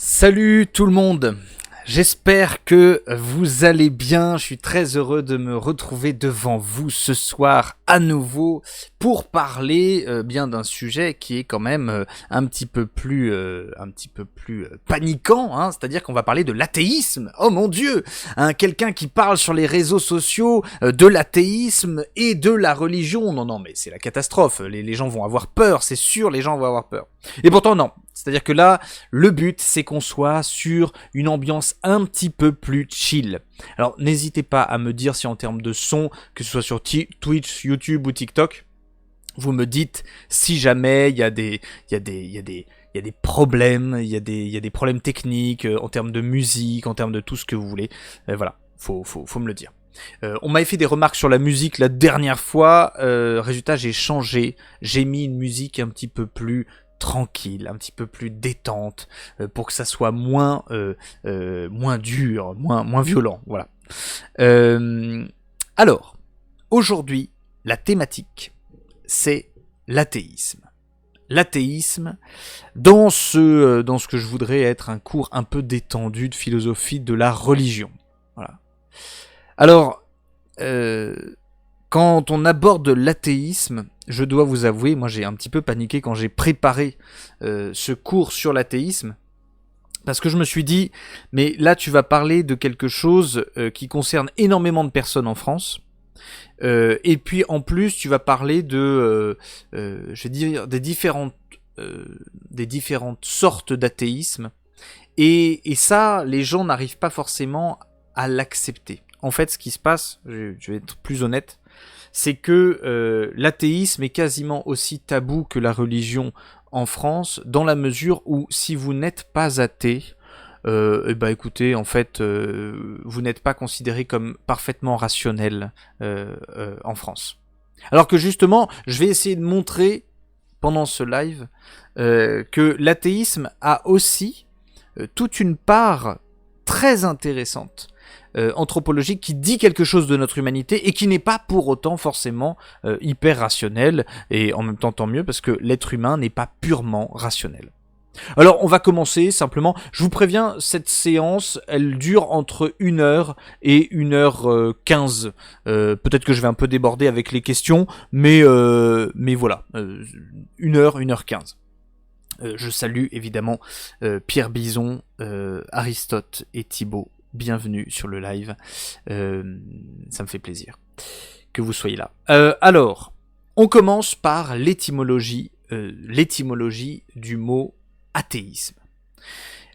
Salut tout le monde, j'espère que vous allez bien, je suis très heureux de me retrouver devant vous ce soir à nouveau pour parler bien d'un sujet qui est quand même un petit peu plus paniquant, hein, c'est-à-dire qu'on va parler de l'athéisme. Oh mon Dieu, hein, quelqu'un qui parle sur les réseaux sociaux de l'athéisme et de la religion, non mais c'est la catastrophe, les gens vont avoir peur, c'est sûr, les gens vont avoir peur. Et pourtant non, c'est-à-dire que là, le but c'est qu'on soit sur une ambiance un petit peu plus chill. Alors n'hésitez pas à me dire si en termes de son, que ce soit sur Twitch, YouTube ou TikTok, vous me dites si jamais il y a des problèmes, il y a des problèmes techniques en termes de musique, en termes de tout ce que vous voulez. Voilà, faut me le dire. On m'avait fait des remarques sur la musique la dernière fois. Résultat, j'ai changé. J'ai mis une musique un petit peu plus tranquille, un petit peu plus détente, pour que ça soit moins dur, moins violent. Voilà. Alors, aujourd'hui, la thématique, c'est l'athéisme. L'athéisme, dans ce que je voudrais être un cours un peu détendu de philosophie de la religion. Voilà. Alors, quand on aborde l'athéisme, je dois vous avouer, moi j'ai un petit peu paniqué quand j'ai préparé ce cours sur l'athéisme, parce que je me suis dit, mais là tu vas parler de quelque chose qui concerne énormément de personnes en France, et puis en plus tu vas parler de, je vais dire, des différentes sortes d'athéisme, et ça, les gens n'arrivent pas forcément à l'accepter. En fait, ce qui se passe, je vais être plus honnête, c'est que l'athéisme est quasiment aussi tabou que la religion en France, dans la mesure où si vous n'êtes pas athée, écoutez, en fait, vous n'êtes pas considéré comme parfaitement rationnel en France. Alors que justement, je vais essayer de montrer pendant ce live que l'athéisme a aussi toute une part très intéressante anthropologique qui dit quelque chose de notre humanité et qui n'est pas pour autant forcément hyper rationnel, et en même temps tant mieux parce que l'être humain n'est pas purement rationnel. Alors on va commencer simplement, je vous préviens, cette séance elle dure entre 1h et 1h15, peut-être que je vais un peu déborder avec les questions, mais voilà, 1h, 1h15. Je salue évidemment Pierre Bison, Aristote et Thibaut. Bienvenue sur le live, ça me fait plaisir que vous soyez là. Alors, on commence par l'étymologie du mot athéisme.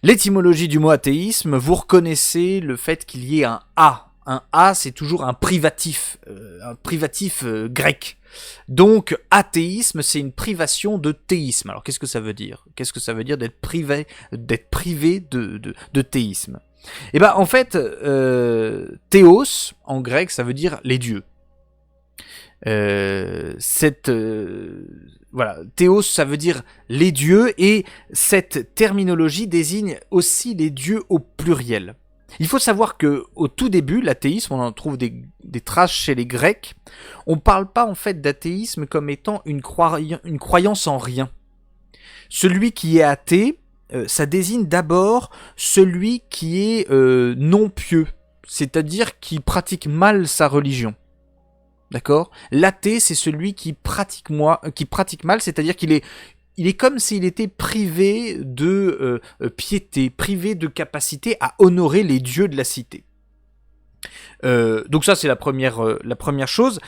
L'étymologie du mot athéisme, vous reconnaissez le fait qu'il y ait un A. Un A, c'est toujours un privatif grec. Donc, athéisme, c'est une privation de théisme. Alors, qu'est-ce que ça veut dire ? Qu'est-ce que ça veut dire d'être privé de théisme ? Et en fait, théos, en grec, ça veut dire les dieux. Voilà, théos, ça veut dire les dieux, et cette terminologie désigne aussi les dieux au pluriel. Il faut savoir que au tout début, l'athéisme, on en trouve des traces chez les Grecs. On parle pas en fait d'athéisme comme étant une croyance en rien. Celui qui est athée, ça désigne d'abord celui qui est non pieux, c'est-à-dire qui pratique mal sa religion. D'accord ? L'athée, c'est celui qui pratique mal, c'est-à-dire qu'il est comme s'il était privé de piété, privé de capacité à honorer les dieux de la cité. Donc ça, c'est la première chose.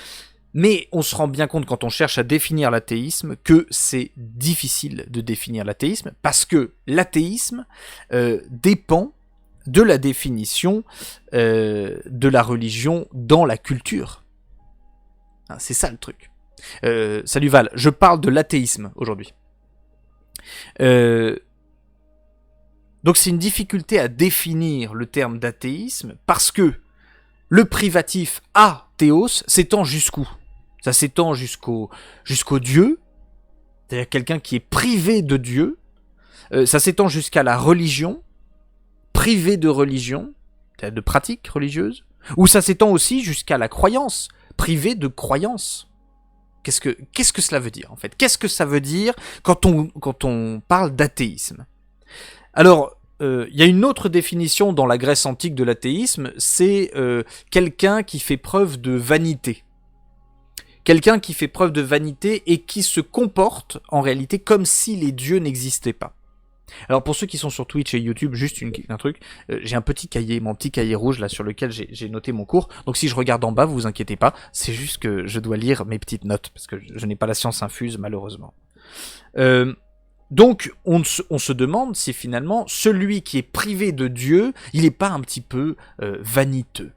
Mais on se rend bien compte quand on cherche à définir l'athéisme que c'est difficile de définir l'athéisme, parce que l'athéisme dépend de la définition de la religion dans la culture. C'est ça le truc. Salut Val, je parle de l'athéisme aujourd'hui. Donc c'est une difficulté à définir le terme d'athéisme, parce que le privatif athéos s'étend jusqu'où ? Ça s'étend jusqu'au Dieu, c'est-à-dire quelqu'un qui est privé de Dieu. Ça s'étend jusqu'à la religion, privé de religion, c'est-à-dire de pratique religieuse. Ou ça s'étend aussi jusqu'à la croyance, privé de croyance. Qu'est-ce que cela veut dire en fait ? Qu'est-ce que ça veut dire quand on parle d'athéisme ? Alors, y a une autre définition dans la Grèce antique de l'athéisme, c'est quelqu'un qui fait preuve de vanité. Quelqu'un qui fait preuve de vanité et qui se comporte en réalité comme si les dieux n'existaient pas. Alors pour ceux qui sont sur Twitch et YouTube, juste un truc, j'ai un petit cahier, mon petit cahier rouge là sur lequel j'ai noté mon cours, donc si je regarde en bas, vous inquiétez pas, c'est juste que je dois lire mes petites notes, parce que je n'ai pas la science infuse malheureusement. Donc on se demande si finalement celui qui est privé de Dieu, il n'est pas un petit peu vaniteux.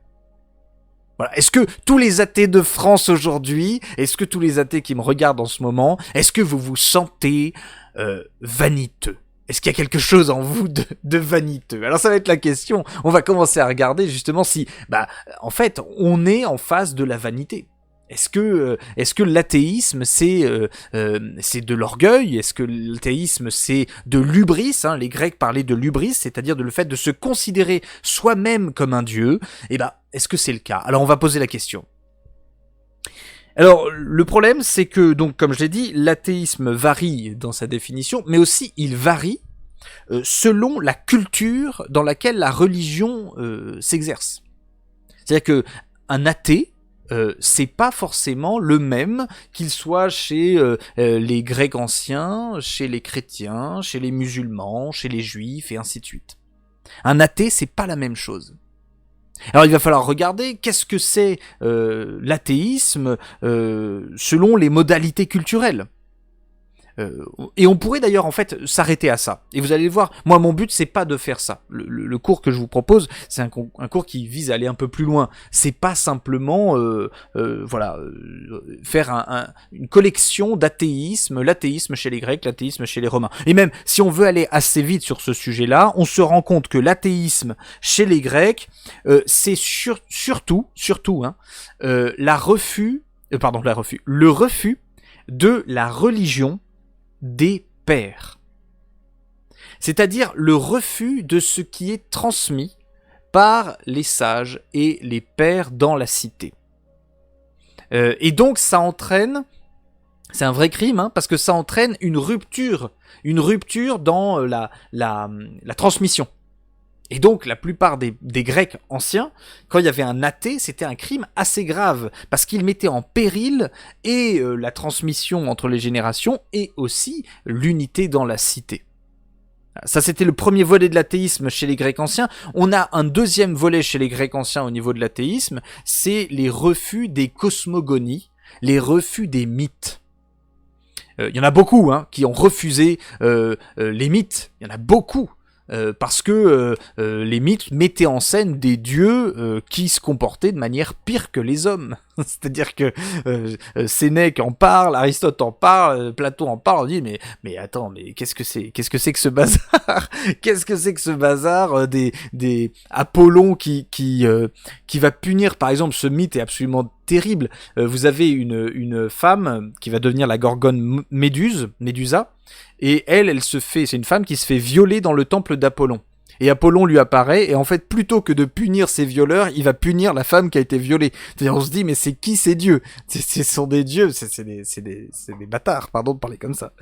Voilà. Est-ce que tous les athées de France aujourd'hui, est-ce que tous les athées qui me regardent en ce moment, est-ce que vous vous sentez vaniteux ? Est-ce qu'il y a quelque chose en vous de vaniteux ? Alors ça va être la question. On va commencer à regarder justement si, en fait, on est en face de la vanité. Est-ce que l'athéisme c'est de l'orgueil ? Est-ce que l'athéisme c'est de l'hubris ? Les Grecs parlaient de l'hubris, c'est-à-dire de le fait de se considérer soi-même comme un dieu. Est-ce que c'est le cas ? Alors on va poser la question. Alors, le problème, c'est que, donc, comme je l'ai dit, l'athéisme varie dans sa définition, mais aussi il varie selon la culture dans laquelle la religion s'exerce. C'est-à-dire que un athée, c'est pas forcément le même qu'il soit chez les Grecs anciens, chez les chrétiens, chez les musulmans, chez les juifs, et ainsi de suite. Un athée, c'est pas la même chose. Alors il va falloir regarder qu'est-ce que c'est l'athéisme selon les modalités culturelles. Et on pourrait d'ailleurs en fait s'arrêter à ça. Et vous allez le voir, moi mon but c'est pas de faire ça. Le cours que je vous propose, c'est un cours qui vise à aller un peu plus loin. C'est pas simplement faire une collection d'athéisme, l'athéisme chez les Grecs, l'athéisme chez les Romains. Et même si on veut aller assez vite sur ce sujet-là, on se rend compte que l'athéisme chez les Grecs, c'est surtout le refus de la religion des pères. C'est-à-dire le refus de ce qui est transmis par les sages et les pères dans la cité. Et donc ça entraîne, c'est un vrai crime, parce que ça entraîne une rupture dans la transmission. Et donc, la plupart des Grecs anciens, quand il y avait un athée, c'était un crime assez grave, parce qu'il mettait en péril et la transmission entre les générations, et aussi l'unité dans la cité. Ça, c'était le premier volet de l'athéisme chez les Grecs anciens. On a un deuxième volet chez les Grecs anciens au niveau de l'athéisme, c'est les refus des cosmogonies, les refus des mythes. Il y en a beaucoup qui ont refusé les mythes, il y en a beaucoup. Parce que les mythes mettaient en scène des dieux qui se comportaient de manière pire que les hommes. C'est-à-dire que Sénèque en parle, Aristote en parle, Platon en parle, on dit mais attends, mais qu'est-ce que c'est que ce bazar? Qu'est-ce que c'est que ce bazar des Apollon qui va punir, par exemple, ce mythe est absolument terrible. Vous avez une femme qui va devenir la gorgone Médusa, et c'est une femme qui se fait violer dans le temple d'Apollon. Et Apollon lui apparaît, et en fait, plutôt que de punir ses violeurs, il va punir la femme qui a été violée. C'est-à-dire, on se dit, mais c'est qui ces dieux ? Ce sont des dieux, c'est des bâtards, pardon de parler comme ça.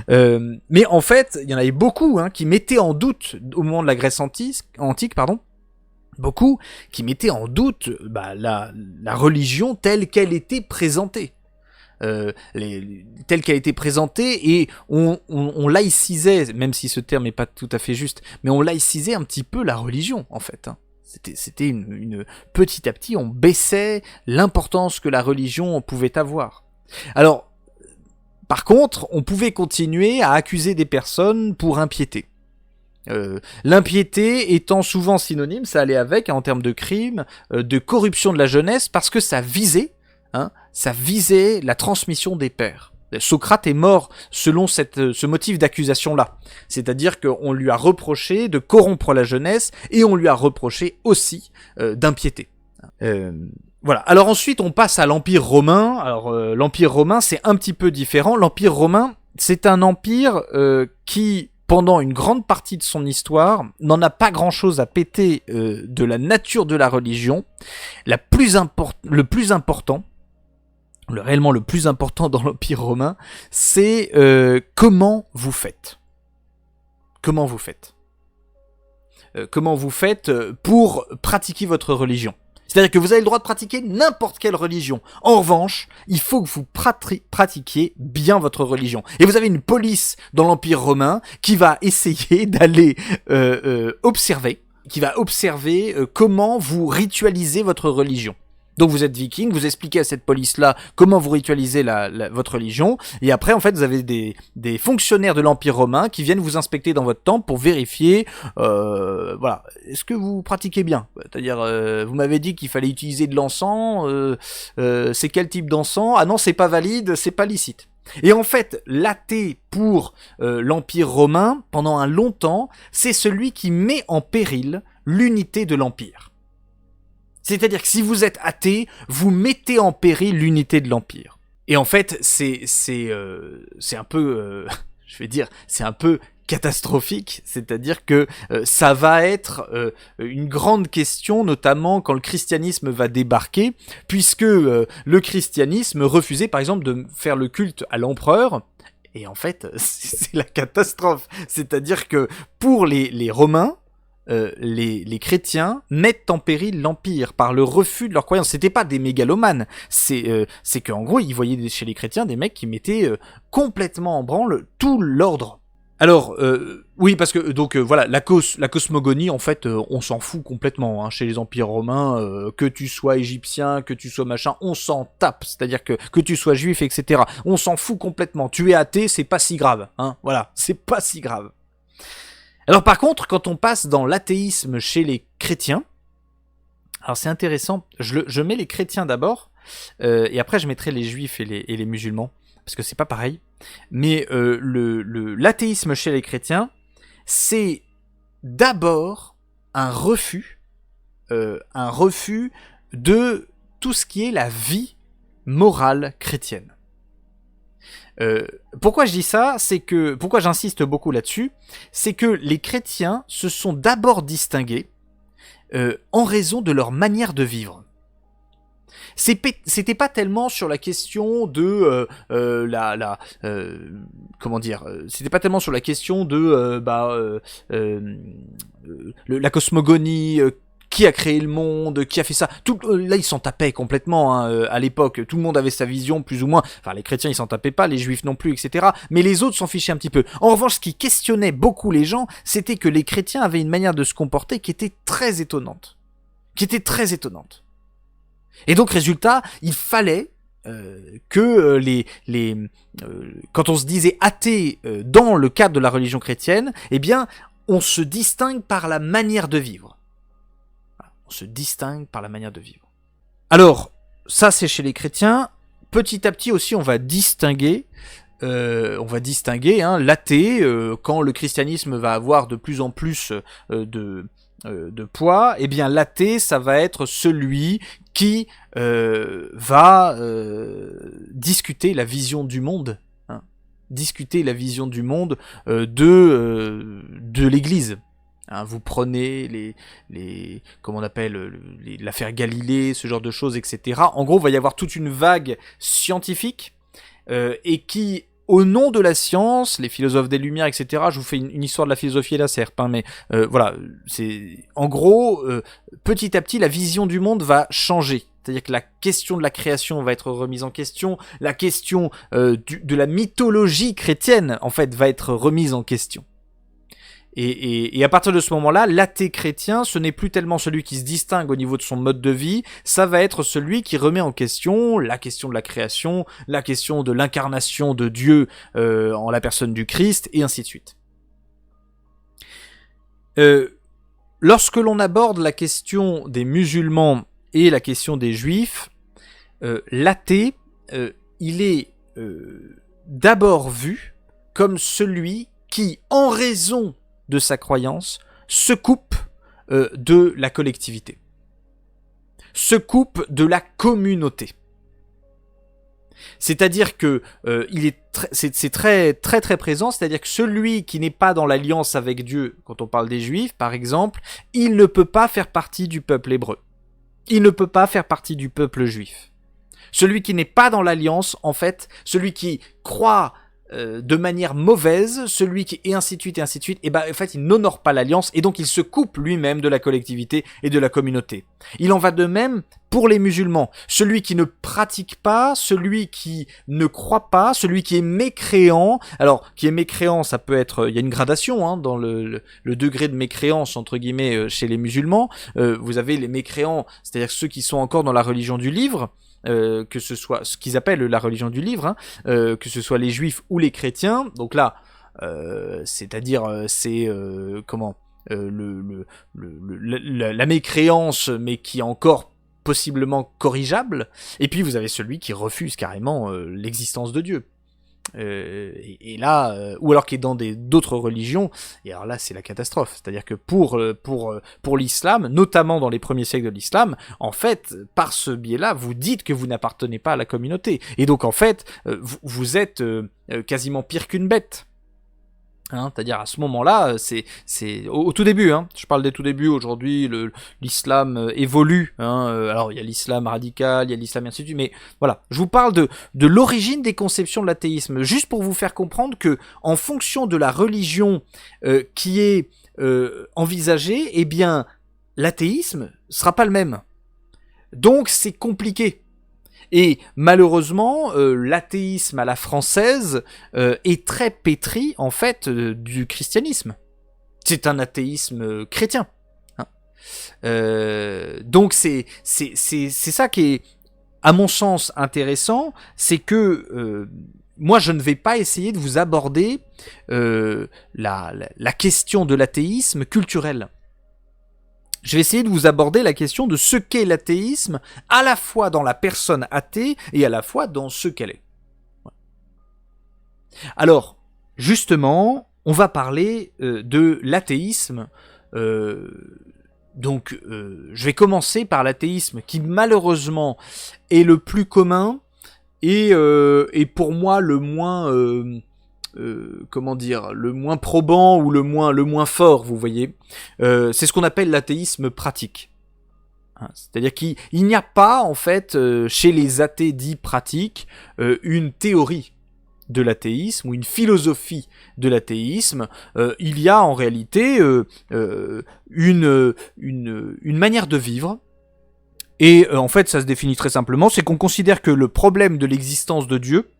Mais en fait, il y en avait beaucoup qui mettaient en doute, au moment de la Grèce antique, beaucoup qui mettaient en doute la religion telle qu'elle était présentée. Telle qu'elle a été présentée, et on laïcisait, même si ce terme n'est pas tout à fait juste, mais on laïcisait un petit peu la religion en fait. C'était une petit à petit, on baissait l'importance que la religion pouvait avoir. Alors, par contre, on pouvait continuer à accuser des personnes pour impiété. L'impiété étant souvent synonyme, ça allait avec en termes de crime, de corruption de la jeunesse, parce que ça visait la transmission des pères. Socrate est mort selon ce motif d'accusation-là. C'est-à-dire qu'on lui a reproché de corrompre la jeunesse, et on lui a reproché aussi d'impiété. Voilà. Alors ensuite, on passe à l'Empire romain. Alors l'Empire romain, c'est un petit peu différent. L'Empire romain, c'est un empire qui, pendant une grande partie de son histoire, n'en a pas grand-chose à péter de la nature de la religion. Le plus important dans l'Empire romain, c'est comment vous faites. Comment vous faites. comment vous faites pour pratiquer votre religion. C'est-à-dire que vous avez le droit de pratiquer n'importe quelle religion. En revanche, il faut que vous pratiquiez bien votre religion. Et vous avez une police dans l'Empire romain qui va essayer d'aller observer, comment vous ritualisez votre religion. Donc vous êtes viking, vous expliquez à cette police-là comment vous ritualisez votre religion, et après en fait vous avez des fonctionnaires de l'Empire romain qui viennent vous inspecter dans votre temple pour vérifier, voilà, est-ce que vous pratiquez bien ? C'est-à-dire, vous m'avez dit qu'il fallait utiliser de l'encens, c'est quel type d'encens ? Ah non, c'est pas valide, c'est pas licite. Et en fait, l'athée pour l'Empire romain, pendant un long temps, c'est celui qui met en péril l'unité de l'Empire. C'est-à-dire que si vous êtes athée, vous mettez en péril l'unité de l'Empire. Et en fait, c'est un peu, je vais dire, c'est un peu catastrophique. C'est-à-dire que ça va être une grande question, notamment quand le christianisme va débarquer, puisque le christianisme refusait, par exemple, de faire le culte à l'empereur. Et en fait, c'est la catastrophe. C'est-à-dire que pour les Romains, les chrétiens mettent en péril l'empire par le refus de leurs croyances. C'était pas des mégalomanes, c'est qu'en gros ils voyaient chez les chrétiens des mecs qui mettaient complètement en branle tout l'ordre. Alors oui, parce que donc voilà, la cosmogonie en fait on s'en fout complètement chez les empires romains, que tu sois égyptien, que tu sois machin, on s'en tape, c'est-à-dire que tu sois juif, etc. On s'en fout complètement. Tu es athée, c'est pas si grave, voilà, c'est pas si grave. Alors par contre, quand on passe dans l'athéisme chez les chrétiens, alors c'est intéressant, je mets les chrétiens d'abord, et après je mettrai les juifs et les musulmans, parce que c'est pas pareil, mais l'athéisme chez les chrétiens, c'est d'abord un refus de tout ce qui est la vie morale chrétienne. Pourquoi je dis ça, pourquoi j'insiste beaucoup là-dessus, c'est que les chrétiens se sont d'abord distingués en raison de leur manière de vivre. C'était pas tellement sur la question de c'était pas tellement sur la question de la cosmogonie. Qui a créé le monde, qui a fait ça, là ils s'en tapaient complètement à l'époque, tout le monde avait sa vision plus ou moins, enfin les chrétiens ils s'en tapaient pas, les juifs non plus, etc. Mais les autres s'en fichaient un petit peu. En revanche, ce qui questionnait beaucoup les gens, c'était que les chrétiens avaient une manière de se comporter qui était très étonnante. Et donc résultat, il fallait que quand on se disait athée dans le cadre de la religion chrétienne, eh bien on se distingue par la manière de vivre. Alors, ça c'est chez les chrétiens. Petit à petit aussi, on va distinguer l'athée quand le christianisme va avoir de plus en plus de poids. Eh bien, l'athée, ça va être celui qui va discuter la vision du monde, de l'Église. Vous prenez l'affaire Galilée, ce genre de choses, etc. En gros, il va y avoir toute une vague scientifique et qui, au nom de la science, les philosophes des Lumières, etc. Je vous fais une histoire de la philosophie et la serpe, mais voilà, c'est en gros petit à petit la vision du monde va changer. C'est-à-dire que la question de la création va être remise en question, la question de la mythologie chrétienne en fait va être remise en question. Et à partir de ce moment-là, l'athée chrétien, ce n'est plus tellement celui qui se distingue au niveau de son mode de vie, ça va être celui qui remet en question la question de la création, la question de l'incarnation de Dieu en la personne du Christ, et ainsi de suite. Lorsque l'on aborde la question des musulmans et la question des juifs, l'athée, il est d'abord vu comme celui qui, en raison de sa croyance, se coupe de la collectivité, se coupe de la communauté. C'est-à-dire que c'est très très très présent, c'est-à-dire que celui qui n'est pas dans l'alliance avec Dieu, quand on parle des Juifs par exemple, il ne peut pas faire partie du peuple hébreu. Il ne peut pas faire partie du peuple juif. Celui qui n'est pas dans l'alliance, en fait, celui qui croit de manière mauvaise, celui qui et ainsi de suite et ainsi de suite, et ben en fait il n'honore pas l'alliance et donc il se coupe lui-même de la collectivité et de la communauté. Il en va de même pour les musulmans. Celui qui ne pratique pas, celui qui ne croit pas, celui qui est mécréant. Alors qui est mécréant, ça peut être, il y a une gradation hein, dans le degré de mécréance entre guillemets chez les musulmans. Vous avez les mécréants, c'est-à-dire ceux qui sont encore dans la religion du livre. Que ce soit ce qu'ils appellent la religion du livre, hein, que ce soit les juifs ou les chrétiens. Donc là, c'est-à-dire c'est comment la mécréance, mais qui est encore possiblement corrigeable. Et puis vous avez celui qui refuse carrément l'existence de Dieu. Et là, ou alors qui est dans d'autres religions, et alors là c'est la catastrophe. C'est-à-dire que pour l'islam, notamment dans les premiers siècles de l'islam, en fait, par ce biais-là, vous dites que vous n'appartenez pas à la communauté, et donc en fait, vous êtes quasiment pire qu'une bête. Hein, c'est-à-dire à ce moment-là, c'est au tout début. Hein, je parle des tout débuts. Aujourd'hui, l'islam évolue. Hein, alors il y a l'islam radical, il y a l'islam et ainsi de suite. Mais voilà, je vous parle de l'origine des conceptions de l'athéisme, juste pour vous faire comprendre que, en fonction de la religion qui est envisagée, eh bien, l'athéisme sera pas le même. Donc c'est compliqué. Et malheureusement, l'athéisme à la française est très pétri, en fait, du christianisme. C'est un athéisme chrétien. Hein. Donc c'est ça qui est, à mon sens, intéressant, c'est que moi, je ne vais pas essayer de vous aborder la question de l'athéisme culturel. Je vais essayer de vous aborder la question de ce qu'est l'athéisme, à la fois dans la personne athée et à la fois dans ce qu'elle est. Alors, justement, on va parler de l'athéisme. Donc, je vais commencer par l'athéisme qui, malheureusement, est le plus commun et pour moi le moins... comment dire, le moins probant ou le moins fort, vous voyez. C'est ce qu'on appelle l'athéisme pratique. Hein, c'est-à-dire qu'il n'y a pas, en fait, chez les athées dits pratiques, une théorie de l'athéisme ou une philosophie de l'athéisme. Il y a en réalité une manière de vivre. Et en fait, ça se définit très simplement, c'est qu'on considère que le problème de l'existence de Dieu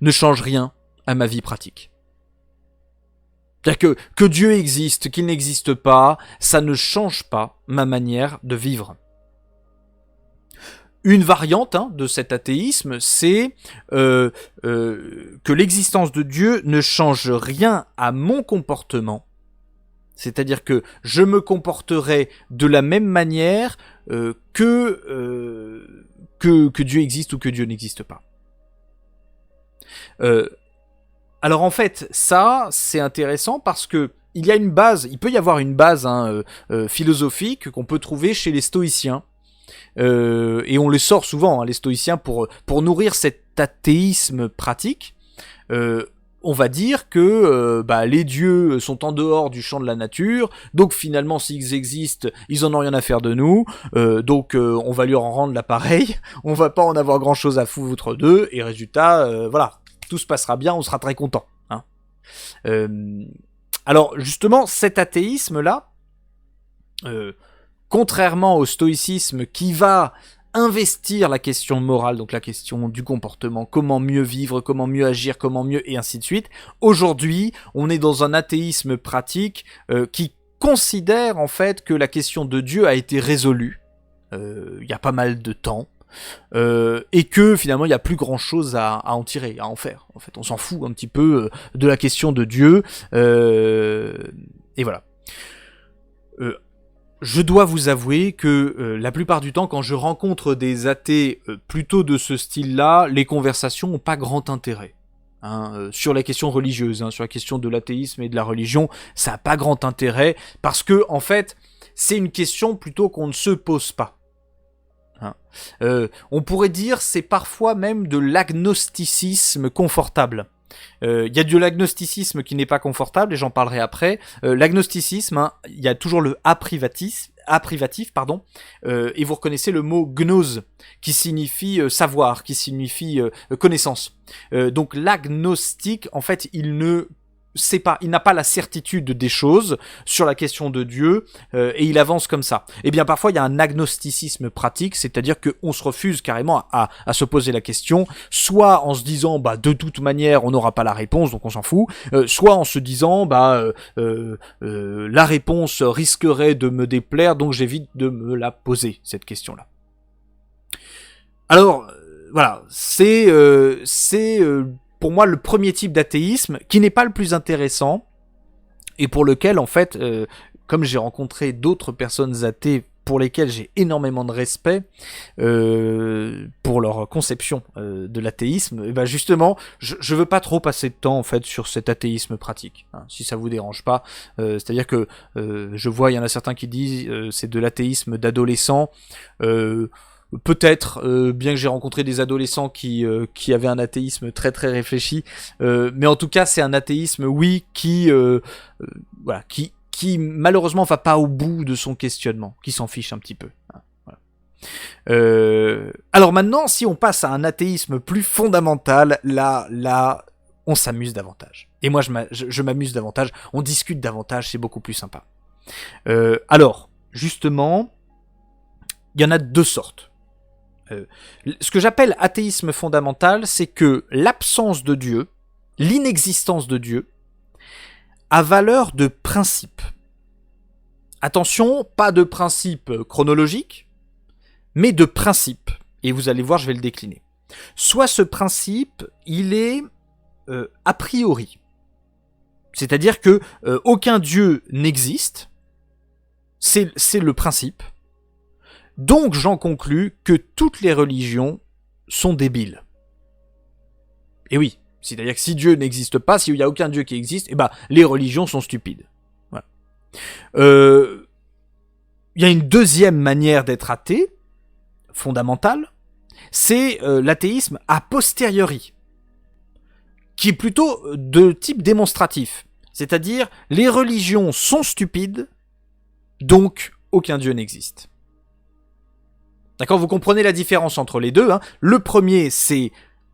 ne change rien à ma vie pratique. C'est-à-dire que Dieu existe, qu'il n'existe pas, ça ne change pas ma manière de vivre. Une variante de cet athéisme, c'est que l'existence de Dieu ne change rien à mon comportement. C'est-à-dire que je me comporterai de la même manière que Dieu existe ou que Dieu n'existe pas. Alors en fait, ça, c'est intéressant parce que il y a une base, il peut y avoir une base philosophique qu'on peut trouver chez les stoïciens. Et on les sort souvent, les stoïciens, pour nourrir cet athéisme pratique. On va dire que les dieux sont en dehors du champ de la nature, donc finalement s'ils existent, ils en ont rien à faire de nous, donc on va leur en rendre l'appareil, on va pas en avoir grand chose à foutre d'eux, et résultat, voilà. Tout se passera bien, on sera très content. Hein. Alors justement, cet athéisme-là, contrairement au stoïcisme qui va investir la question morale, donc la question du comportement, comment mieux vivre, comment mieux agir, comment mieux, et ainsi de suite, aujourd'hui, on est dans un athéisme pratique qui considère en fait que la question de Dieu a été résolue il y a pas mal de temps. Et que finalement il n'y a plus grand chose à en tirer, à en faire. En fait, on s'en fout un petit peu de la question de Dieu. Et voilà. Je dois vous avouer que la plupart du temps, quand je rencontre des athées plutôt de ce style-là, les conversations n'ont pas grand intérêt. Sur la question religieuse, sur la question de l'athéisme et de la religion, ça n'a pas grand intérêt parce que en fait, c'est une question plutôt qu'on ne se pose pas. On pourrait dire c'est parfois même de l'agnosticisme confortable. Il y a de l'agnosticisme qui n'est pas confortable et j'en parlerai après. L'agnosticisme, il y a toujours le a privatis, privatif, pardon, et vous reconnaissez le mot gnose, qui signifie savoir, qui signifie connaissance. Donc l'agnostique, en fait, il n'a pas la certitude des choses sur la question de Dieu, et il avance comme ça. Et bien parfois il y a un agnosticisme pratique, c'est-à-dire qu'on se refuse carrément à se poser la question, soit en se disant de toute manière on n'aura pas la réponse donc on s'en fout, soit en se disant la réponse risquerait de me déplaire donc j'évite de me la poser, cette question-là. Alors voilà, c'est pour moi le premier type d'athéisme qui n'est pas le plus intéressant et pour lequel en fait comme j'ai rencontré d'autres personnes athées pour lesquelles j'ai énormément de respect pour leur conception de l'athéisme, et justement je veux pas trop passer de temps en fait sur cet athéisme pratique, hein, si ça vous dérange pas, c'est-à-dire que je vois il y en a certains qui disent c'est de l'athéisme d'adolescent. Peut-être, bien que j'ai rencontré des adolescents qui avaient un athéisme très très réfléchi, mais en tout cas c'est un athéisme, oui, qui malheureusement va pas au bout de son questionnement, qui s'en fiche un petit peu. Voilà. Alors maintenant, si on passe à un athéisme plus fondamental, là, on s'amuse davantage. Et moi, je m'amuse davantage. On discute davantage, c'est beaucoup plus sympa. Alors, justement, il y en a deux sortes. Ce que j'appelle athéisme fondamental, c'est que l'absence de Dieu, l'inexistence de Dieu, a valeur de principe. Attention, pas de principe chronologique, mais de principe. Et vous allez voir, je vais le décliner. Soit ce principe, il est a priori. C'est-à-dire que aucun Dieu n'existe. C'est le principe. Donc j'en conclus que toutes les religions sont débiles. Et oui, c'est-à-dire que si Dieu n'existe pas, s'il n'y a aucun Dieu qui existe, les religions sont stupides. Voilà. Y a une deuxième manière d'être athée, fondamentale, c'est l'athéisme a posteriori, qui est plutôt de type démonstratif. C'est-à-dire, les religions sont stupides, donc aucun Dieu n'existe. D'accord, vous comprenez la différence entre les deux, hein. Le premier, c'est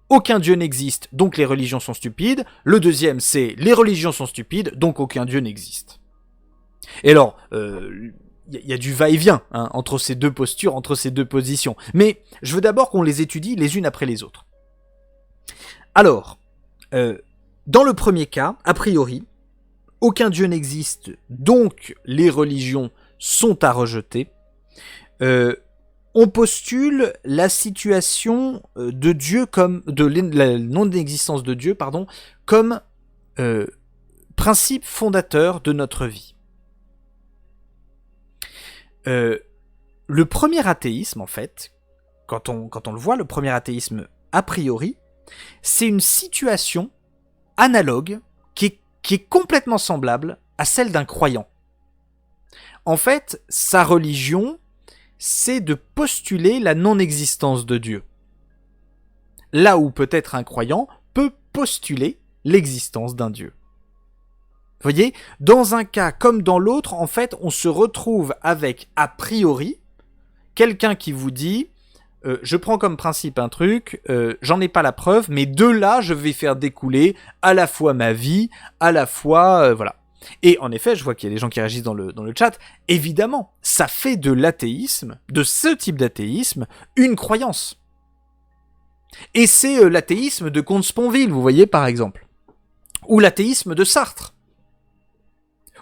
aucun Dieu n'existe, donc les religions sont stupides. Le deuxième, c'est les religions sont stupides, donc aucun Dieu n'existe. Et alors, y a du va-et-vient hein, entre ces deux postures, entre ces deux positions. Mais je veux d'abord qu'on les étudie les unes après les autres. Alors, dans le premier cas, a priori, aucun Dieu n'existe, donc les religions sont à rejeter. On postule la situation de Dieu comme la non-existence de Dieu, comme principe fondateur de notre vie. Le premier athéisme, en fait, quand on le voit, le premier athéisme a priori, c'est une situation analogue qui est complètement semblable à celle d'un croyant. En fait, sa religion, c'est de postuler la non-existence de Dieu. Là où peut-être un croyant peut postuler l'existence d'un Dieu. Vous voyez, dans un cas comme dans l'autre, en fait, on se retrouve avec, a priori, quelqu'un qui vous dit je prends comme principe un truc, j'en ai pas la preuve, mais de là, je vais faire découler à la fois ma vie, à la fois... voilà. Et en effet, je vois qu'il y a des gens qui réagissent dans le chat. Évidemment, ça fait de l'athéisme, de ce type d'athéisme, une croyance. Et c'est l'athéisme de Comte-Sponville, vous voyez, par exemple. Ou l'athéisme de Sartre.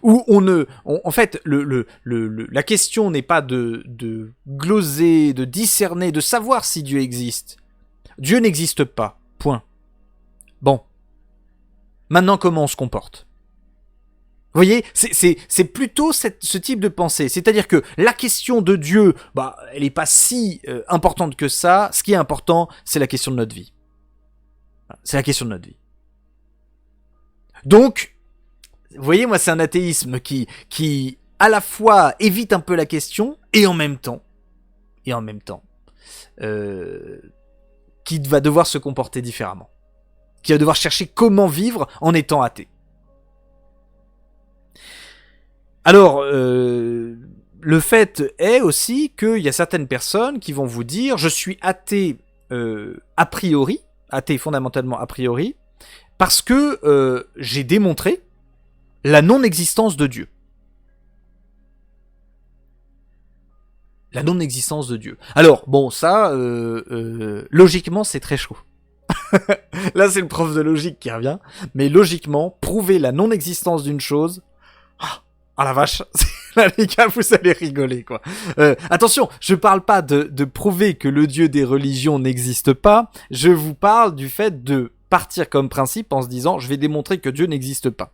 Où en fait, la question n'est pas de gloser, de discerner, de savoir si Dieu existe. Dieu n'existe pas. Point. Bon. Maintenant, comment on se comporte ? Vous voyez, c'est plutôt ce type de pensée. C'est-à-dire que la question de Dieu, elle n'est pas si importante que ça. Ce qui est important, c'est la question de notre vie. C'est la question de notre vie. Donc, vous voyez, moi, c'est un athéisme qui à la fois évite un peu la question et en même temps, qui va devoir se comporter différemment. Qui va devoir chercher comment vivre en étant athée. Alors, le fait est aussi qu'il y a certaines personnes qui vont vous dire je suis athée a priori, athée fondamentalement a priori, parce que j'ai démontré la non-existence de Dieu. La non-existence de Dieu. Alors, bon, ça, logiquement, c'est très chaud. Là, c'est le prof de logique qui revient. Mais logiquement, prouver la non-existence d'une chose... Ah la vache, là les gars, vous allez rigoler quoi. Attention, je parle pas de prouver que le dieu des religions n'existe pas, je vous parle du fait de partir comme principe en se disant je vais démontrer que Dieu n'existe pas.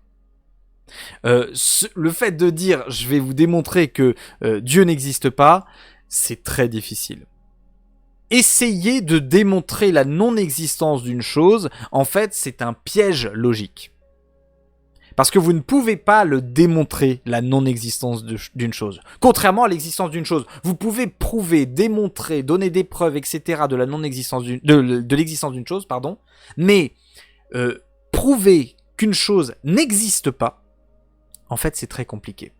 Le fait de dire je vais vous démontrer que Dieu n'existe pas, c'est très difficile. Essayer de démontrer la non-existence d'une chose, en fait, c'est un piège logique. Parce que vous ne pouvez pas le démontrer, la non-existence d'une chose. Contrairement à l'existence d'une chose, vous pouvez prouver, démontrer, donner des preuves, etc. de la non-existence de l'existence d'une chose, pardon. Mais prouver qu'une chose n'existe pas, en fait, c'est très compliqué.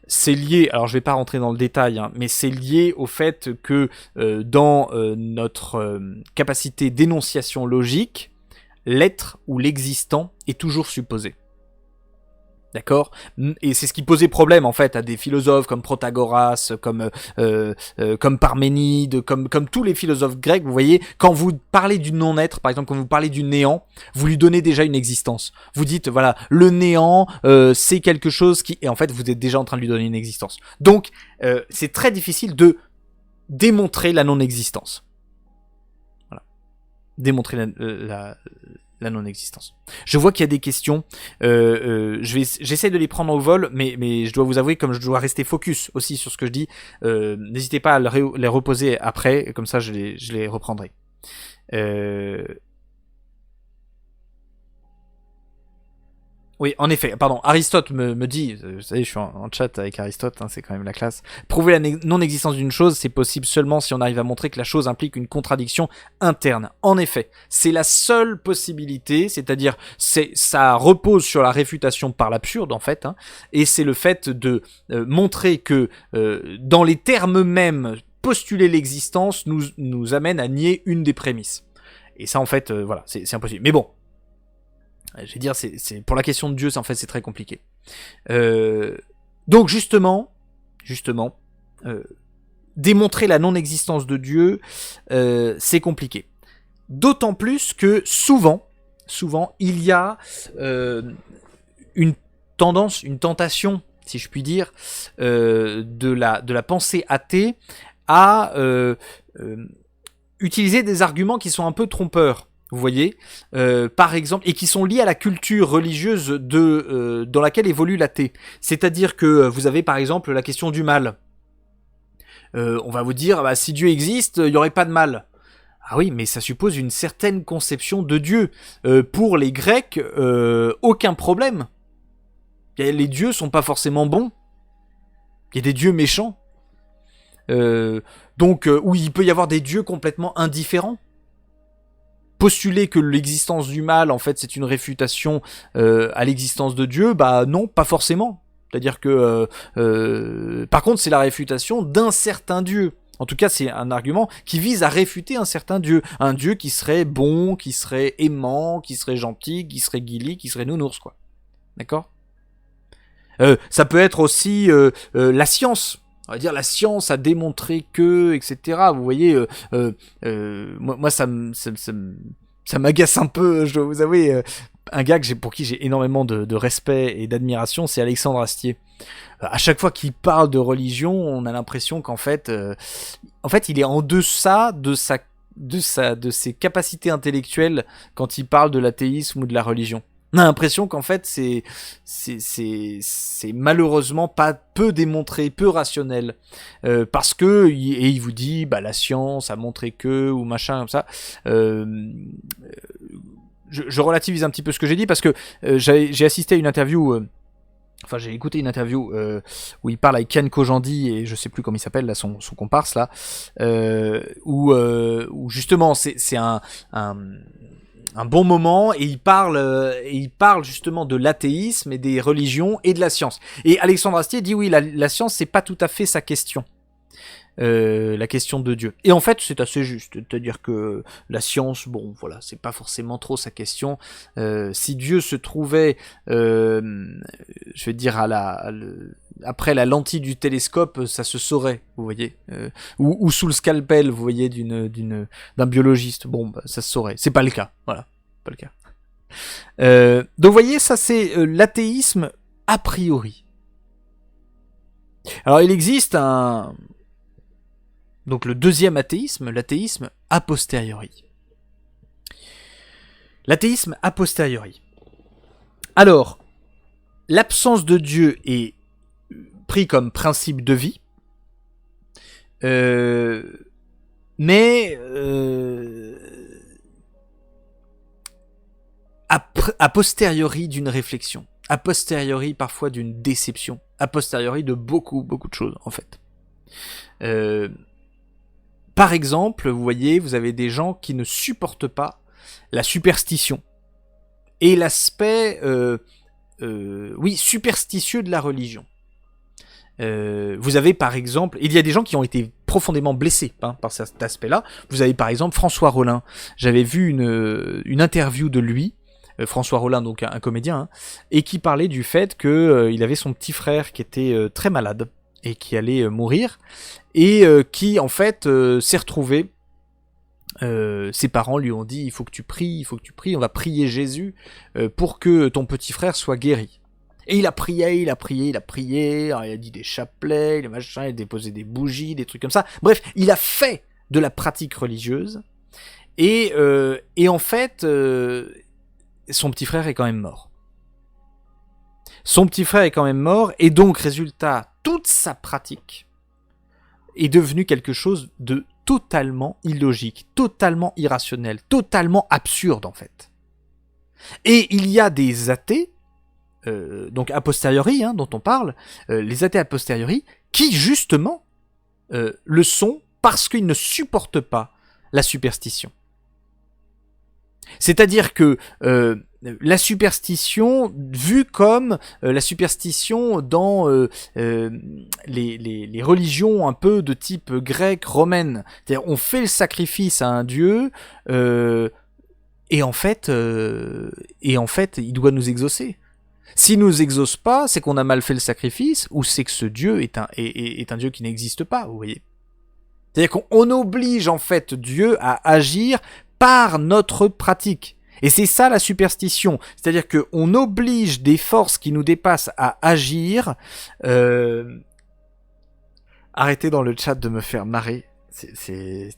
C'est lié, alors je vais pas rentrer dans le détail, hein, mais c'est lié au fait que dans notre capacité d'énonciation logique, l'être ou l'existant est toujours supposé. D'accord ? Et c'est ce qui posait problème en fait à des philosophes comme Protagoras, comme Parménide, comme tous les philosophes grecs. Vous voyez, quand vous parlez du non-être, par exemple, quand vous parlez du néant, vous lui donnez déjà une existence. Vous dites voilà, le néant, c'est quelque chose qui, et en fait, vous êtes déjà en train de lui donner une existence. Donc, c'est très difficile de démontrer la non-existence. Démontrer la non-existence. Je vois qu'il y a des questions. J'essaie de les prendre au vol, mais je dois vous avouer, comme je dois rester focus aussi sur ce que je dis, n'hésitez pas à les reposer après, comme ça je les reprendrai. Oui, en effet, pardon, Aristote me dit, vous savez, je suis en chat avec Aristote, hein, c'est quand même la classe. Prouver la non-existence d'une chose, c'est possible seulement si on arrive à montrer que la chose implique une contradiction interne. En effet, c'est la seule possibilité, c'est-à-dire, ça repose sur la réfutation par l'absurde, en fait, hein, et c'est le fait de montrer que, dans les termes mêmes, postuler l'existence nous amène à nier une des prémices. Et ça, en fait, voilà, c'est impossible. Mais bon. Je vais dire, c'est pour la question de Dieu, en fait, c'est très compliqué. Donc justement, démontrer la non-existence de Dieu, c'est compliqué. D'autant plus que souvent, il y a une tendance, une tentation, si je puis dire, de la pensée athée à utiliser des arguments qui sont un peu trompeurs. Vous voyez, par exemple, et qui sont liés à la culture religieuse dans laquelle évolue l'athée. C'est-à-dire que vous avez par exemple la question du mal. On va vous dire, bah, si Dieu existe, il n'y aurait pas de mal. Ah oui, mais ça suppose une certaine conception de Dieu. Pour les Grecs, aucun problème. Les dieux sont pas forcément bons. Il y a des dieux méchants. Donc, où il peut y avoir des dieux complètement indifférents. Postuler que l'existence du mal, en fait, c'est une réfutation à l'existence de Dieu, bah non, pas forcément. C'est-à-dire que, par contre, c'est la réfutation d'un certain Dieu. En tout cas, c'est un argument qui vise à réfuter un certain Dieu. Un Dieu qui serait bon, qui serait aimant, qui serait gentil, qui serait guili, qui serait nounours, quoi. D'accord ? Ça peut être aussi la science. On va dire la science a démontré que, etc. Vous voyez, moi ça m'agace un peu, je dois vous avouer. Un gars pour qui j'ai énormément de respect et d'admiration, c'est Alexandre Astier. À chaque fois qu'il parle de religion, on a l'impression qu'en fait, il est en deçà de ses capacités intellectuelles quand il parle de l'athéisme ou de la religion. On a l'impression qu'en fait c'est malheureusement pas peu démontré, peu rationnel, parce que il vous dit bah la science a montré que ou machin comme ça. Je relativise un petit peu ce que j'ai dit parce que j'ai assisté à une interview. Enfin, j'ai écouté une interview où il parle avec Kian Kojandi et je sais plus comment il s'appelle là, son comparse là, où justement c'est un bon moment et il parle justement de l'athéisme et des religions et de la science. Et Alexandre Astier dit oui, la science c'est pas tout à fait sa question. La question de Dieu. Et en fait, c'est assez juste. C'est-à-dire que la science, bon, voilà, c'est pas forcément trop sa question. Si Dieu se trouvait, je vais dire, après la lentille du télescope, ça se saurait, vous voyez. Ou sous le scalpel, vous voyez, d'un biologiste. Bon, bah, ça se saurait. C'est pas le cas. Voilà, pas le cas. Donc, vous voyez, ça c'est l'athéisme a priori. Alors, il existe donc le deuxième athéisme, l'athéisme a posteriori. L'athéisme a posteriori. Alors, l'absence de Dieu est pris comme principe de vie, mais a posteriori d'une réflexion, a posteriori parfois d'une déception, a posteriori de beaucoup de choses en fait. Par exemple, vous voyez, vous avez des gens qui ne supportent pas la superstition et l'aspect, superstitieux de la religion. Vous avez par exemple, il y a des gens qui ont été profondément blessés par cet aspect-là. Vous avez par exemple François Rollin. J'avais vu une interview de lui, François Rollin, donc un comédien, et qui parlait du fait qu'il avait son petit frère qui était très malade et qui allait mourir, et qui en fait s'est retrouvé, ses parents lui ont dit il faut que tu pries, on va prier Jésus pour que ton petit frère soit guéri. Et il a prié, alors il a dit des chapelets, les machins, il a déposé des bougies, des trucs comme ça. Bref, il a fait de la pratique religieuse, et en fait, son petit frère est quand même mort. Et donc, résultat, toute sa pratique est devenue quelque chose de totalement illogique, totalement irrationnel, totalement absurde en fait. Et il y a des athées, donc a posteriori, dont on parle, les athées a posteriori, qui justement le sont parce qu'ils ne supportent pas la superstition. C'est-à-dire que la superstition, vue comme la superstition dans les religions un peu de type grec, romaine, c'est-à-dire on fait le sacrifice à un dieu et en fait il doit nous exaucer. S'il nous exauce pas, c'est qu'on a mal fait le sacrifice, ou c'est que ce dieu est un dieu qui n'existe pas, vous voyez. C'est-à-dire qu'on oblige en fait Dieu à agir par notre pratique. Et c'est ça la superstition. C'est-à-dire qu'on oblige des forces qui nous dépassent à agir. Arrêtez dans le chat de me faire marrer. C'est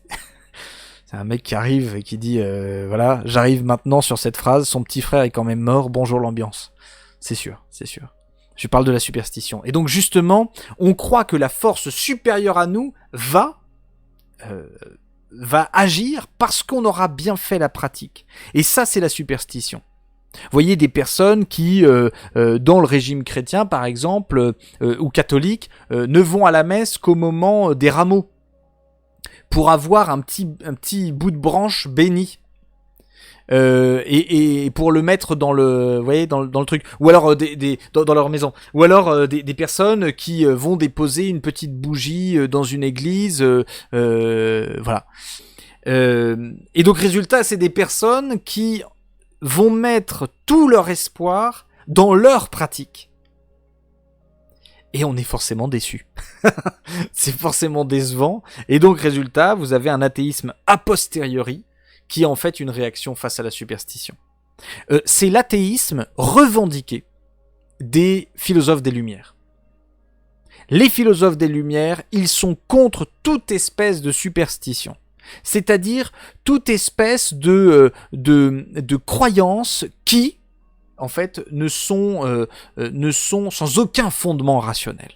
un mec qui arrive et qui dit voilà, j'arrive maintenant sur cette phrase, son petit frère est quand même mort, bonjour l'ambiance. C'est sûr. Je parle de la superstition. Et donc justement, on croit que la force supérieure à nous va agir parce qu'on aura bien fait la pratique. Et ça, c'est la superstition. Vous voyez des personnes qui, dans le régime chrétien, par exemple, ou catholique, ne vont à la messe qu'au moment des rameaux, pour avoir un petit bout de branche béni. Et pour le mettre dans le, vous voyez, dans le truc, ou alors dans leur maison, ou alors des personnes qui vont déposer une petite bougie dans une église, voilà. Et donc résultat, c'est des personnes qui vont mettre tout leur espoir dans leur pratique. Et on est forcément déçu. C'est forcément décevant. Et donc résultat, vous avez un athéisme a posteriori, qui est en fait une réaction face à la superstition. C'est l'athéisme revendiqué des philosophes des Lumières. Les philosophes des Lumières, ils sont contre toute espèce de superstition. C'est-à-dire toute espèce de croyances qui, en fait, ne sont sans aucun fondement rationnel.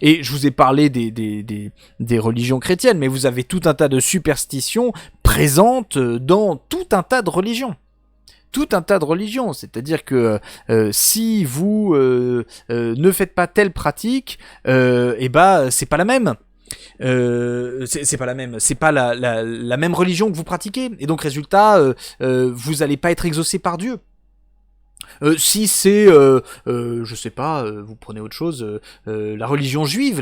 Et je vous ai parlé des religions chrétiennes, mais vous avez tout un tas de superstitions présentes dans tout un tas de religions. C'est-à-dire que si vous ne faites pas telle pratique, c'est pas la même. C'est pas la même, c'est pas la même religion que vous pratiquez, et donc résultat, vous allez pas être exaucé par Dieu. Si c'est, je sais pas, vous prenez autre chose, la religion juive,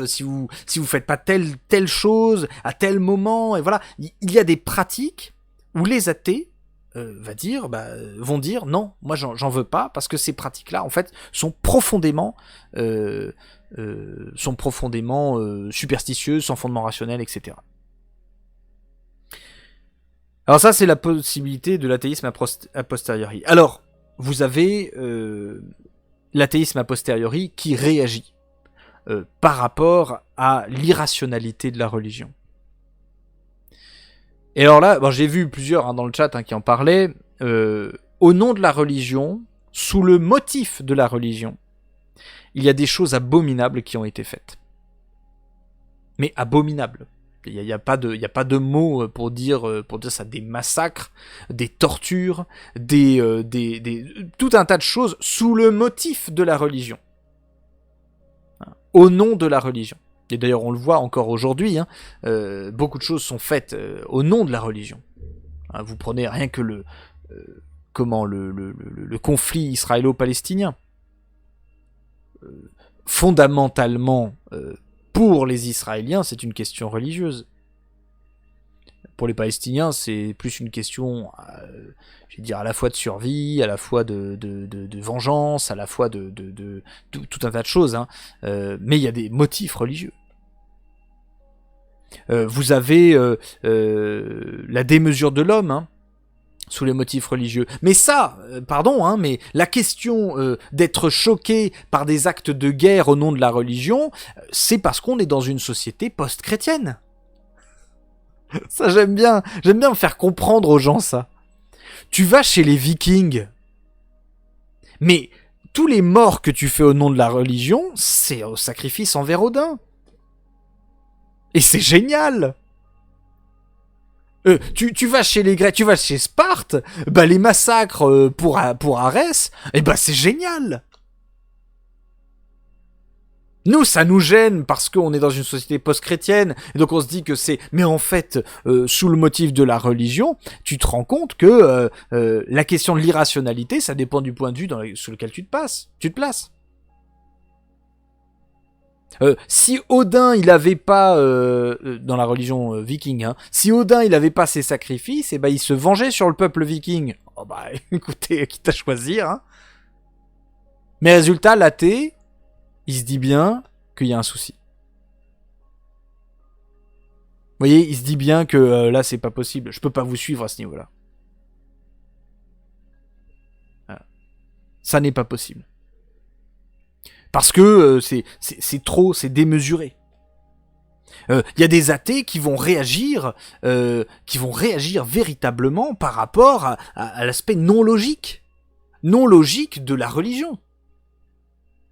si vous faites pas telle chose à tel moment, et voilà, il y a des pratiques où les athées vont dire non, moi j'en veux pas parce que ces pratiques-là en fait sont profondément superstitieuses, sans fondement rationnel, etc. Alors ça c'est la possibilité de l'athéisme a posteriori. Alors vous avez l'athéisme a posteriori qui réagit par rapport à l'irrationalité de la religion. Et alors là, j'ai vu plusieurs dans le chat qui en parlaient. Au nom de la religion, sous le motif de la religion, il y a des choses abominables qui ont été faites. Mais abominables. Il y a pas de mots pour dire ça, des massacres, des tortures, tout un tas de choses sous le motif de la religion. Au nom de la religion. Et d'ailleurs, on le voit encore aujourd'hui, beaucoup de choses sont faites au nom de la religion. Vous prenez rien que le conflit israélo-palestinien. Fondamentalement, pour les Israéliens, c'est une question religieuse. Pour les Palestiniens, c'est plus une question, je vais dire, à la fois de survie, à la fois de vengeance, à la fois de tout un tas de choses. Mais il y a des motifs religieux. Vous avez la démesure de l'homme, sous les motifs religieux. Mais ça, mais la question d'être choqué par des actes de guerre au nom de la religion, c'est parce qu'on est dans une société post-chrétienne. Ça, j'aime bien me faire comprendre aux gens ça. Tu vas chez les Vikings, mais tous les morts que tu fais au nom de la religion, c'est au sacrifice envers Odin. Et c'est génial. Tu vas chez les Grecs, tu vas chez Sparte, les massacres pour Arès, c'est génial. Nous, ça nous gêne parce qu'on est dans une société post-chrétienne, et donc on se dit que c'est... Mais en fait, sous le motif de la religion, tu te rends compte que la question de l'irrationalité, ça dépend du point de vue sur lequel tu te places. Si Odin il avait pas dans la religion viking, si Odin il avait pas ses sacrifices, il se vengeait sur le peuple viking. Écoutez, quitte à choisir. Mais résultat, l'athée, il se dit bien qu'il y a un souci. Vous voyez, il se dit bien que là c'est pas possible. Je peux pas vous suivre à ce niveau-là. Ça n'est pas possible. Parce que c'est trop, c'est démesuré. Y a des athées qui vont réagir véritablement par rapport à l'aspect non logique de la religion.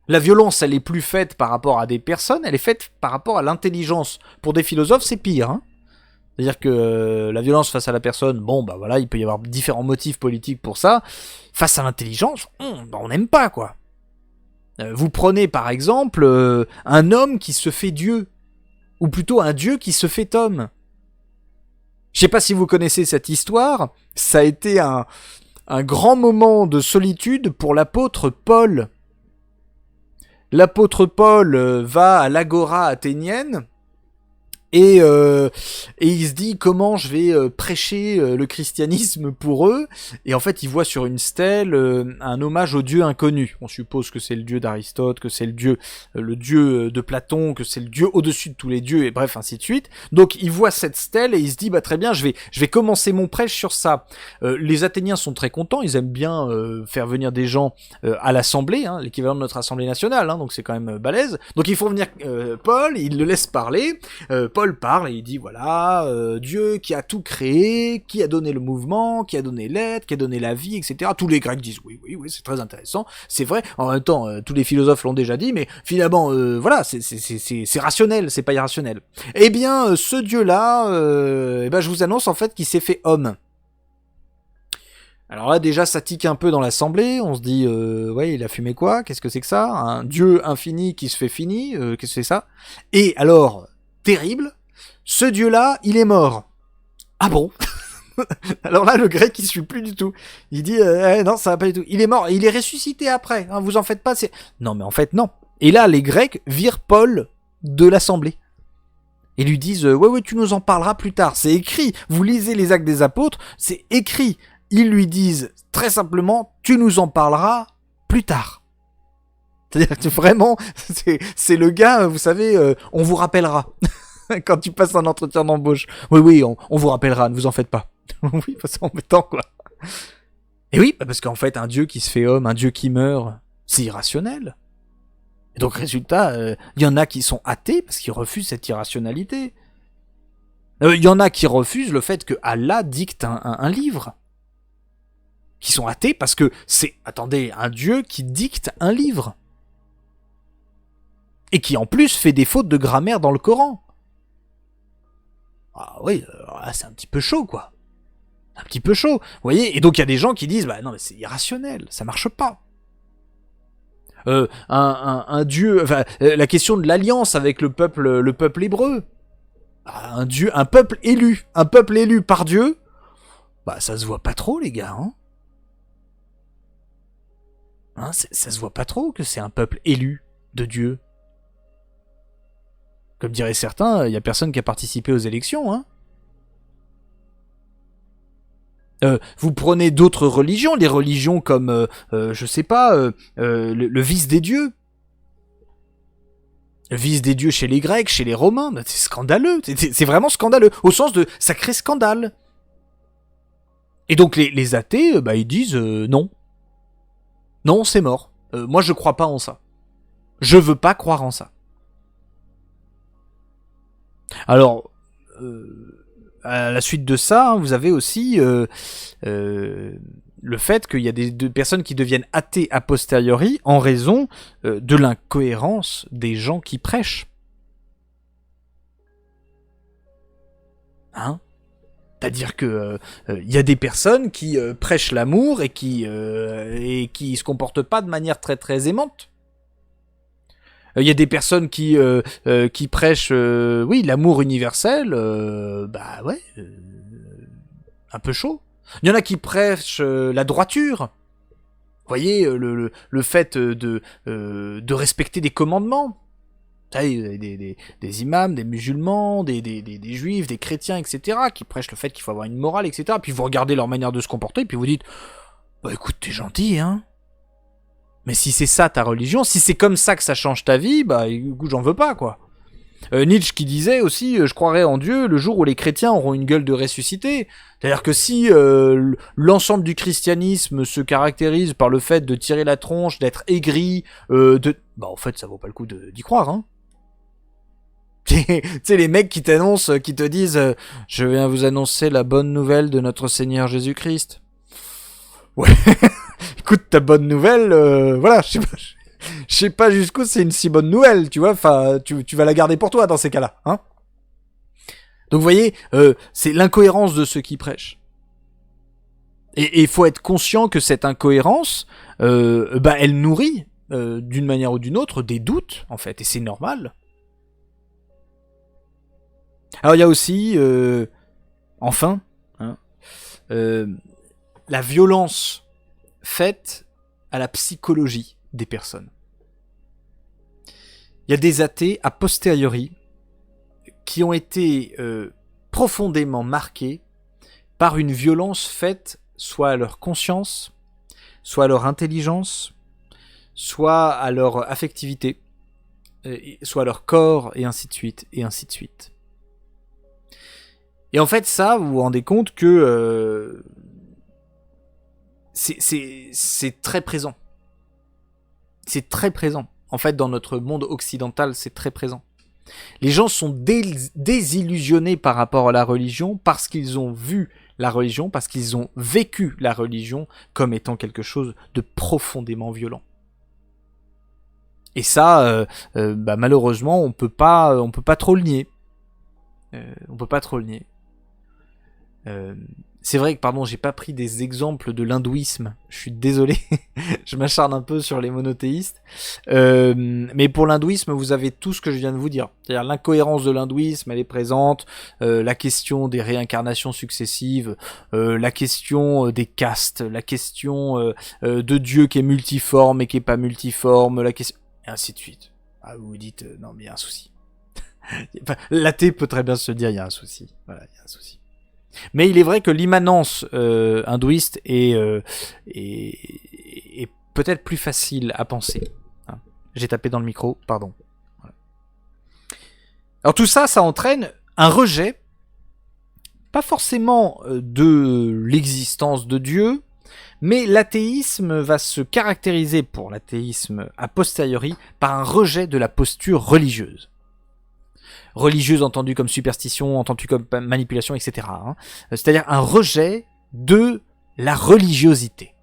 La violence, elle est plus faite par rapport à des personnes, elle est faite par rapport à l'intelligence. Pour des philosophes, c'est pire. C'est-à-dire que la violence face à la personne, il peut y avoir différents motifs politiques pour ça. Face à l'intelligence, on n'aime pas, quoi. Vous prenez par exemple un homme qui se fait Dieu, ou plutôt un Dieu qui se fait homme. Je sais pas si vous connaissez cette histoire, ça a été un grand moment de solitude pour l'apôtre Paul. L'apôtre Paul va à l'agora athénienne et il se dit comment je vais prêcher le christianisme pour eux, et en fait il voit sur une stèle un hommage au dieu inconnu. On suppose que c'est le dieu d'Aristote, que c'est le dieu de Platon, que c'est le dieu au-dessus de tous les dieux, et bref ainsi de suite. Donc il voit cette stèle et il se dit très bien, je vais commencer mon prêche sur ça. Les Athéniens sont très contents, ils aiment bien faire venir des gens à l'assemblée, l'équivalent de notre assemblée nationale, donc c'est quand même balèze. Donc ils font venir Paul, ils le laissent parler. Paul parle et il dit Dieu qui a tout créé, qui a donné le mouvement, qui a donné l'être, qui a donné la vie, etc. Tous les Grecs disent oui, c'est très intéressant, c'est vrai. En même temps, tous les philosophes l'ont déjà dit, mais finalement, c'est rationnel, c'est pas irrationnel. Eh bien, ce Dieu-là, je vous annonce en fait qu'il s'est fait homme. Alors là, déjà, ça tique un peu dans l'assemblée, on se dit, il a fumé quoi? Qu'est-ce que c'est que ça? Un Dieu infini qui se fait fini? Qu'est-ce que c'est ça? Et alors, terrible. Ce dieu-là, il est mort. Ah bon? Alors là, le grec, il suit plus du tout. Il dit, non, ça va pas du tout. Il est mort, il est ressuscité après. Hein, vous en faites pas, c'est... Non, mais en fait, non. Et là, les Grecs virent Paul de l'assemblée. Et lui disent, ouais, tu nous en parleras plus tard. C'est écrit. Vous lisez les Actes des Apôtres, c'est écrit. Ils lui disent, très simplement, tu nous en parleras plus tard. C'est-à-dire que vraiment, c'est le gars, vous savez, on vous rappellera. Quand tu passes un entretien d'embauche. Oui, on vous rappellera, ne vous en faites pas. Oui, c'est embêtant, quoi. Et oui, parce qu'en fait, un dieu qui se fait homme, un dieu qui meurt, c'est irrationnel. Et donc, résultat, y en a qui sont athées parce qu'ils refusent cette irrationalité. Y en a qui refusent le fait que Allah dicte un livre. Qui sont athées parce que c'est, attendez, un dieu qui dicte un livre. Et qui en plus fait des fautes de grammaire dans le Coran. Ah oui, c'est un petit peu chaud, quoi. Un petit peu chaud, vous voyez. Et donc il y a des gens qui disent, bah non mais c'est irrationnel, ça marche pas. Un dieu, enfin, la question de l'alliance avec le peuple hébreu. Un dieu, un peuple élu par Dieu. Bah ça se voit pas trop, les gars. Ça se voit pas trop que c'est un peuple élu de Dieu. Comme diraient certains, il y a personne qui a participé aux élections, hein. Vous prenez d'autres religions, les religions comme, je sais pas, le vice des dieux. Le vice des dieux chez les Grecs, chez les Romains, bah, c'est scandaleux, c'est vraiment scandaleux, au sens de sacré scandale. Et donc les athées, bah ils disent non. Non, c'est mort. Moi je crois pas en ça. Je veux pas croire en ça. Alors, à la suite de ça, vous avez aussi le fait qu'il y a des personnes qui deviennent athées a posteriori en raison de l'incohérence des gens qui prêchent. Hein ? C'est-à-dire que y a des personnes qui prêchent l'amour et qui se comportent pas de manière très très aimante. Il y a des personnes qui prêchent oui, l'amour universel, bah ouais, un peu chaud. Il y en a qui prêchent la droiture. Vous voyez, le fait de respecter des commandements. Vous savez, des imams, des musulmans, des juifs, des chrétiens, etc., qui prêchent le fait qu'il faut avoir une morale, etc. Puis vous regardez leur manière de se comporter, puis vous dites, bah écoute, t'es gentil, hein. Mais si c'est ça ta religion, si c'est comme ça que ça change ta vie, bah écoute, j'en veux pas, quoi. Nietzsche qui disait aussi, je croirais en Dieu le jour où les chrétiens auront une gueule de ressuscité. C'est-à-dire que si l'ensemble du christianisme se caractérise par le fait de tirer la tronche, d'être aigri, bah en fait ça vaut pas le coup d'y croire, hein. Tu sais, les mecs qui t'annoncent, qui te disent je viens vous annoncer la bonne nouvelle de notre Seigneur Jésus-Christ. Ouais, écoute, ta bonne nouvelle, voilà, je sais pas jusqu'où c'est une si bonne nouvelle, tu vois, enfin, tu vas la garder pour toi dans ces cas-là, hein. Donc vous voyez, c'est l'incohérence de ceux qui prêchent. Et il faut être conscient que cette incohérence, bah, elle nourrit, d'une manière ou d'une autre, des doutes, en fait, et c'est normal. Alors il y a aussi, enfin, hein, la violence faite à la psychologie des personnes. Il y a des athées a posteriori qui ont été profondément marqués par une violence faite soit à leur conscience, soit à leur intelligence, soit à leur affectivité, soit à leur corps, et ainsi de suite, et ainsi de suite. Et en fait, ça, vous vous rendez compte que c'est très présent. C'est très présent. En fait, dans notre monde occidental, c'est très présent. Les gens sont désillusionnés par rapport à la religion parce qu'ils ont vu la religion, parce qu'ils ont vécu la religion comme étant quelque chose de profondément violent. Et ça, bah, malheureusement, on peut pas trop le nier. On peut pas trop le nier. C'est vrai que, pardon, j'ai pas pris des exemples de l'hindouisme. Je suis désolé. Je m'acharne un peu sur les monothéistes. Mais pour l'hindouisme, vous avez tout ce que je viens de vous dire. C'est-à-dire l'incohérence de l'hindouisme, elle est présente. La question des réincarnations successives. La question des castes. La question de Dieu qui est multiforme et qui est pas multiforme. La question... Et ainsi de suite. Ah, vous vous dites, non mais il y a un souci. L'athée peut très bien se dire, il y a un souci. Voilà, il y a un souci. Mais il est vrai que l'immanence hindouiste est peut-être plus facile à penser. Hein. J'ai tapé dans le micro, pardon. Voilà. Alors tout ça, ça entraîne un rejet, pas forcément de l'existence de Dieu, mais l'athéisme va se caractériser, pour l'athéisme a posteriori, par un rejet de la posture religieuse. Religieuse entendue comme superstition, entendue comme manipulation, etc. Hein. C'est-à-dire un rejet de la religiosité.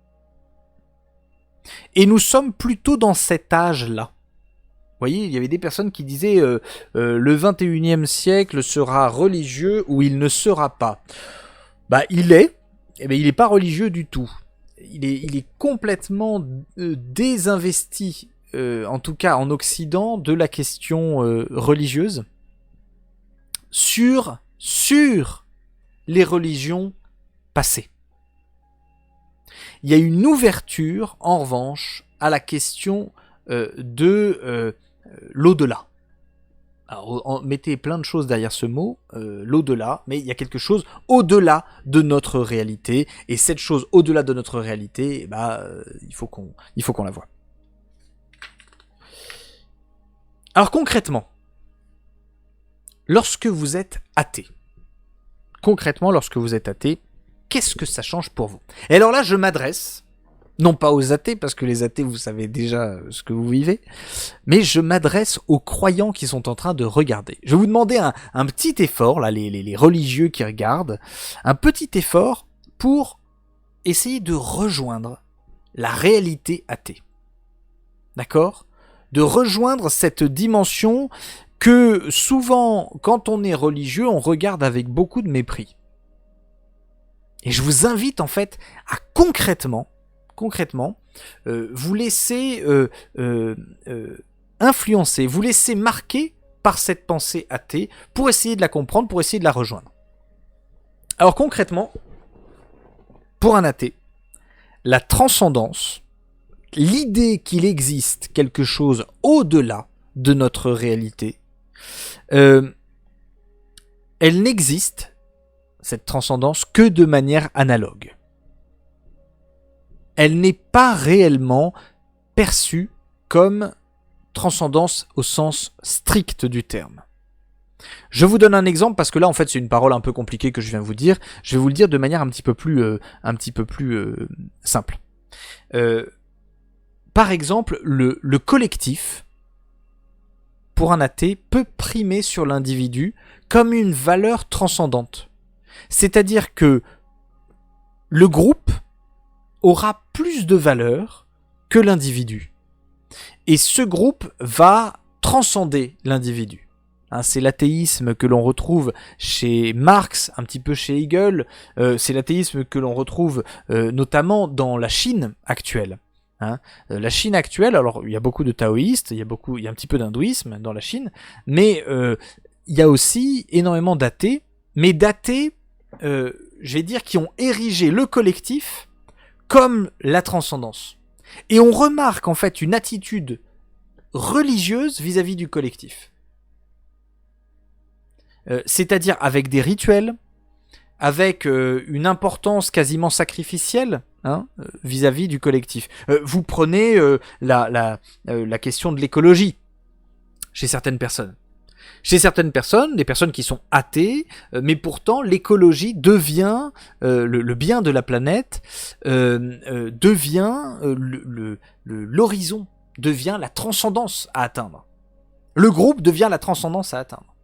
Et nous sommes plutôt dans cet âge-là. Vous voyez, il y avait des personnes qui disaient le 21e siècle sera religieux ou il ne sera pas. Bah, il est, mais il n'est pas religieux du tout. Il est complètement désinvesti, en tout cas en Occident, de la question religieuse. Sur les religions passées. Il y a une ouverture, en revanche, à la question de l'au-delà. Alors, mettez plein de choses derrière ce mot, l'au-delà, mais il y a quelque chose au-delà de notre réalité, et cette chose au-delà de notre réalité, il faut qu'on la voie. Alors concrètement, lorsque vous êtes athée, qu'est-ce que ça change pour vous? Et alors là, je m'adresse, non pas aux athées, parce que les athées, vous savez déjà ce que vous vivez, mais je m'adresse aux croyants qui sont en train de regarder. Je vais vous demander un petit effort, là, les religieux qui regardent, un petit effort pour essayer de rejoindre la réalité athée. D'accord ? De rejoindre cette dimension que souvent, quand on est religieux, on regarde avec beaucoup de mépris. Et je vous invite en fait à concrètement, vous laisser influencer, vous laisser marquer par cette pensée athée pour essayer de la comprendre, pour essayer de la rejoindre. Alors concrètement, pour un athée, la transcendance, l'idée qu'il existe quelque chose au-delà de notre réalité, elle n'existe, cette transcendance, que de manière analogue. Elle n'est pas réellement perçue comme transcendance au sens strict du terme. Je vous donne un exemple parce que là en fait c'est une parole un peu compliquée que je viens de vous dire. Je vais vous le dire de manière un petit peu plus simple. Par exemple, le collectif, pour un athée, peut primer sur l'individu comme une valeur transcendante. C'est-à-dire que le groupe aura plus de valeur que l'individu. Et ce groupe va transcender l'individu. Hein, c'est l'athéisme que l'on retrouve chez Marx, un petit peu chez Hegel. C'est l'athéisme que l'on retrouve notamment dans la Chine actuelle. Hein, la Chine actuelle, alors il y a beaucoup de taoïstes, il y a un petit peu d'hindouisme dans la Chine, mais il y a aussi énormément d'athées, mais d'athées, je vais dire, qui ont érigé le collectif comme la transcendance. Et on remarque en fait une attitude religieuse vis-à-vis du collectif. C'est-à-dire avec des rituels, avec une importance quasiment sacrificielle, hein, vis-à-vis du collectif. Vous prenez la question de l'écologie chez certaines personnes. Chez certaines personnes, des personnes qui sont athées, mais pourtant l'écologie devient le bien de la planète, devient l'horizon, devient la transcendance à atteindre. Le groupe devient la transcendance à atteindre.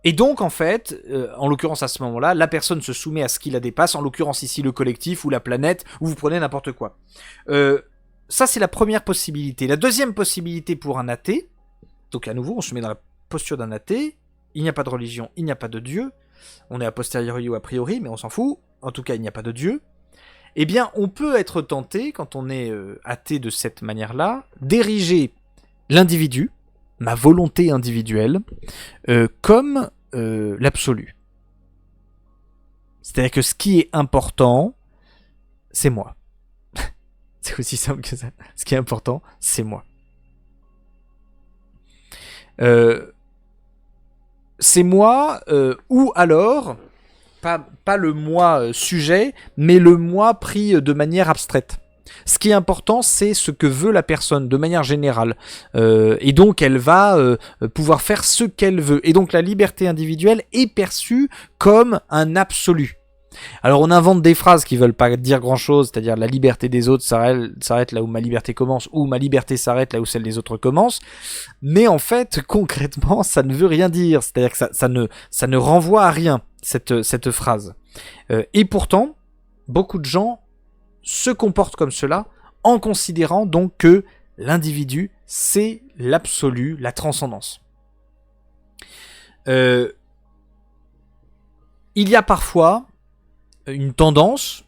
Et donc en fait, en l'occurrence à ce moment-là, la personne se soumet à ce qui la dépasse, en l'occurrence ici le collectif ou la planète, ou vous prenez n'importe quoi. Ça c'est la première possibilité. La deuxième possibilité pour un athée, donc à nouveau on se met dans la posture d'un athée, il n'y a pas de religion, il n'y a pas de Dieu, on est a posteriori ou a priori, mais on s'en fout, en tout cas il n'y a pas de Dieu, eh bien on peut être tenté, quand on est athée de cette manière-là, d'ériger l'individu, ma volonté individuelle, comme l'absolu. C'est-à-dire que ce qui est important, c'est moi. C'est aussi simple que ça. Ce qui est important, c'est moi. C'est moi, ou alors, pas le moi sujet, mais le moi pris de manière abstraite. Ce qui est important, c'est ce que veut la personne de manière générale. Et donc, elle va pouvoir faire ce qu'elle veut. Et donc, la liberté individuelle est perçue comme un absolu. Alors on invente des phrases qui veulent pas dire grand chose, c'est-à-dire la liberté des autres s'arrête là où ma liberté commence, ou ma liberté s'arrête là où celle des autres commence, mais en fait concrètement ça ne veut rien dire, c'est-à-dire que ça ne renvoie à rien cette phrase. Et pourtant beaucoup de gens se comportent comme cela en considérant donc que l'individu c'est l'absolu, la transcendance. Il y a parfois une tendance,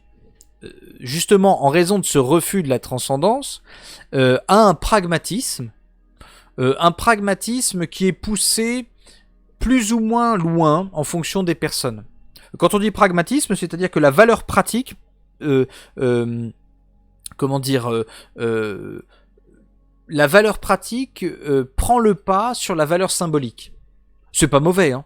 justement en raison de ce refus de la transcendance, à un pragmatisme qui est poussé plus ou moins loin en fonction des personnes. Quand on dit pragmatisme, c'est-à-dire que la valeur pratique, la valeur pratique prend le pas sur la valeur symbolique. C'est pas mauvais, hein.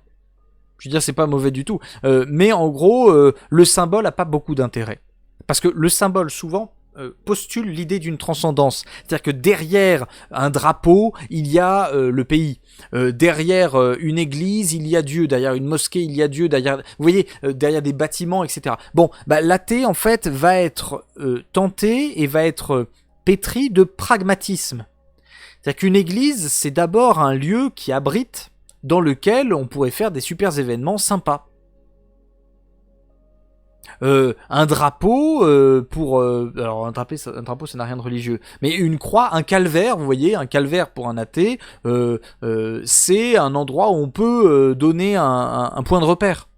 Je veux dire, c'est pas mauvais du tout. Mais en gros, le symbole a pas beaucoup d'intérêt. Parce que le symbole, souvent, postule l'idée d'une transcendance. C'est-à-dire que derrière un drapeau, il y a le pays. Derrière une église, il y a Dieu. Derrière une mosquée, il y a Dieu. Derrière, vous voyez, derrière des bâtiments, etc. Bon, l'athée, en fait, va être tenté et va être pétri de pragmatisme. C'est-à-dire qu'une église, c'est d'abord un lieu qui abrite, dans lequel on pourrait faire des super événements sympas. Un drapeau, alors un drapeau ça n'a rien de religieux, mais une croix, un calvaire, vous voyez, un calvaire pour un athée, c'est un endroit où on peut donner un point de repère.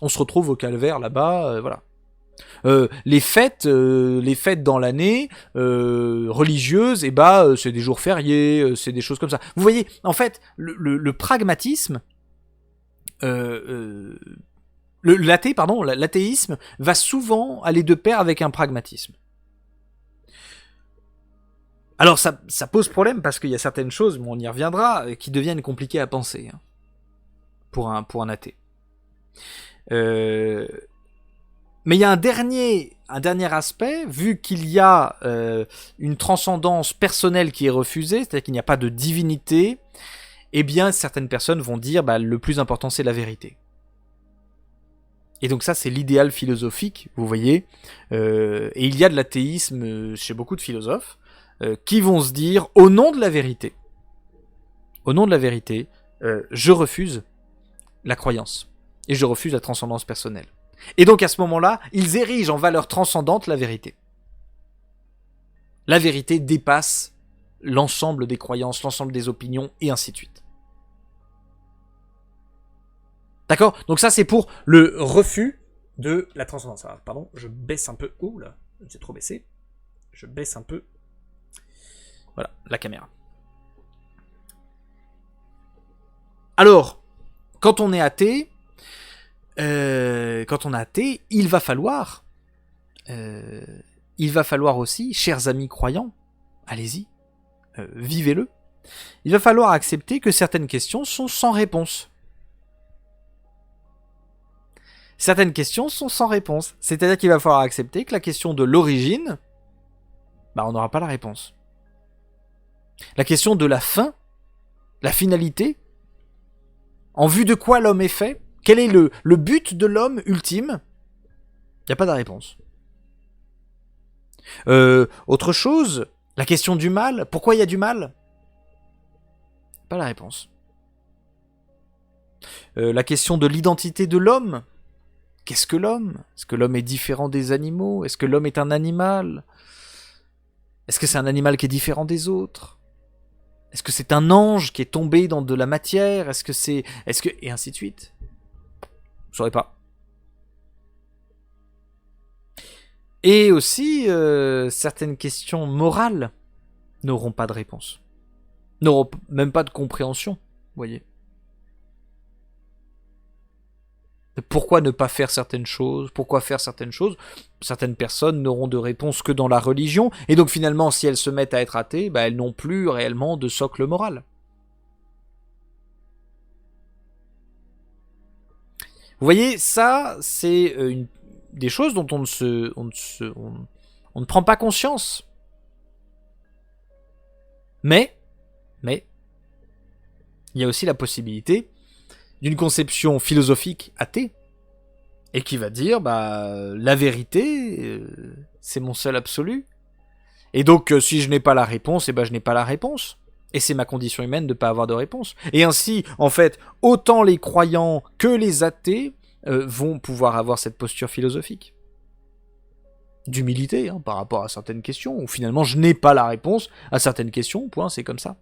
On se retrouve au calvaire là-bas, voilà. Les fêtes dans l'année religieuses, c'est des jours fériés, c'est des choses comme ça. Vous voyez, en fait, le pragmatisme, l'athéisme va souvent aller de pair avec un pragmatisme. Alors ça pose problème parce qu'il y a certaines choses, mais on y reviendra, qui deviennent compliquées à penser, hein, pour un athée. Mais il y a un dernier aspect, vu qu'il y a une transcendance personnelle qui est refusée, c'est-à-dire qu'il n'y a pas de divinité, eh bien certaines personnes vont dire le plus important c'est la vérité. Et donc ça c'est l'idéal philosophique, vous voyez, et il y a de l'athéisme chez beaucoup de philosophes qui vont se dire au nom de la vérité, je refuse la croyance et je refuse la transcendance personnelle. Et donc à ce moment-là, ils érigent en valeur transcendante la vérité. La vérité dépasse l'ensemble des croyances, l'ensemble des opinions, et ainsi de suite. D'accord ? Donc ça c'est pour le refus de la transcendance. Alors, pardon, je baisse un peu. Ouh là, j'ai trop baissé. Je baisse un peu. Voilà, la caméra. Alors, quand on est athée, il va falloir aussi, chers amis croyants, allez-y, vivez-le. Il va falloir accepter que certaines questions sont sans réponse. Certaines questions sont sans réponse. C'est-à-dire qu'il va falloir accepter que la question de l'origine, on n'aura pas la réponse. La question de la fin, la finalité, en vue de quoi l'homme est fait, quel est le but de l'homme ultime, il n'y a pas de réponse. Autre chose, la question du mal, pourquoi il y a du mal ? Pas la réponse. La question de l'identité de l'homme, qu'est-ce que l'homme ? Est-ce que l'homme est différent des animaux ? Est-ce que l'homme est un animal ? Est-ce que c'est un animal qui est différent des autres ? Est-ce que c'est un ange qui est tombé dans de la matière? Et ainsi de suite. Je saurais pas. Et aussi, certaines questions morales n'auront pas de réponse. N'auront même pas de compréhension, vous voyez. Pourquoi ne pas faire certaines choses? Pourquoi faire certaines choses? Certaines personnes n'auront de réponse que dans la religion, et donc finalement, si elles se mettent à être athées, elles n'ont plus réellement de socle moral. Vous voyez, ça, c'est des choses dont on ne prend pas conscience. Mais, il y a aussi la possibilité d'une conception philosophique athée, et qui va dire, la vérité, c'est mon seul absolu. Et donc, si je n'ai pas la réponse, je n'ai pas la réponse. Et c'est ma condition humaine de ne pas avoir de réponse. Et ainsi, en fait, autant les croyants que les athées vont pouvoir avoir cette posture philosophique. D'humilité, par rapport à certaines questions, où finalement je n'ai pas la réponse à certaines questions, point, c'est comme ça.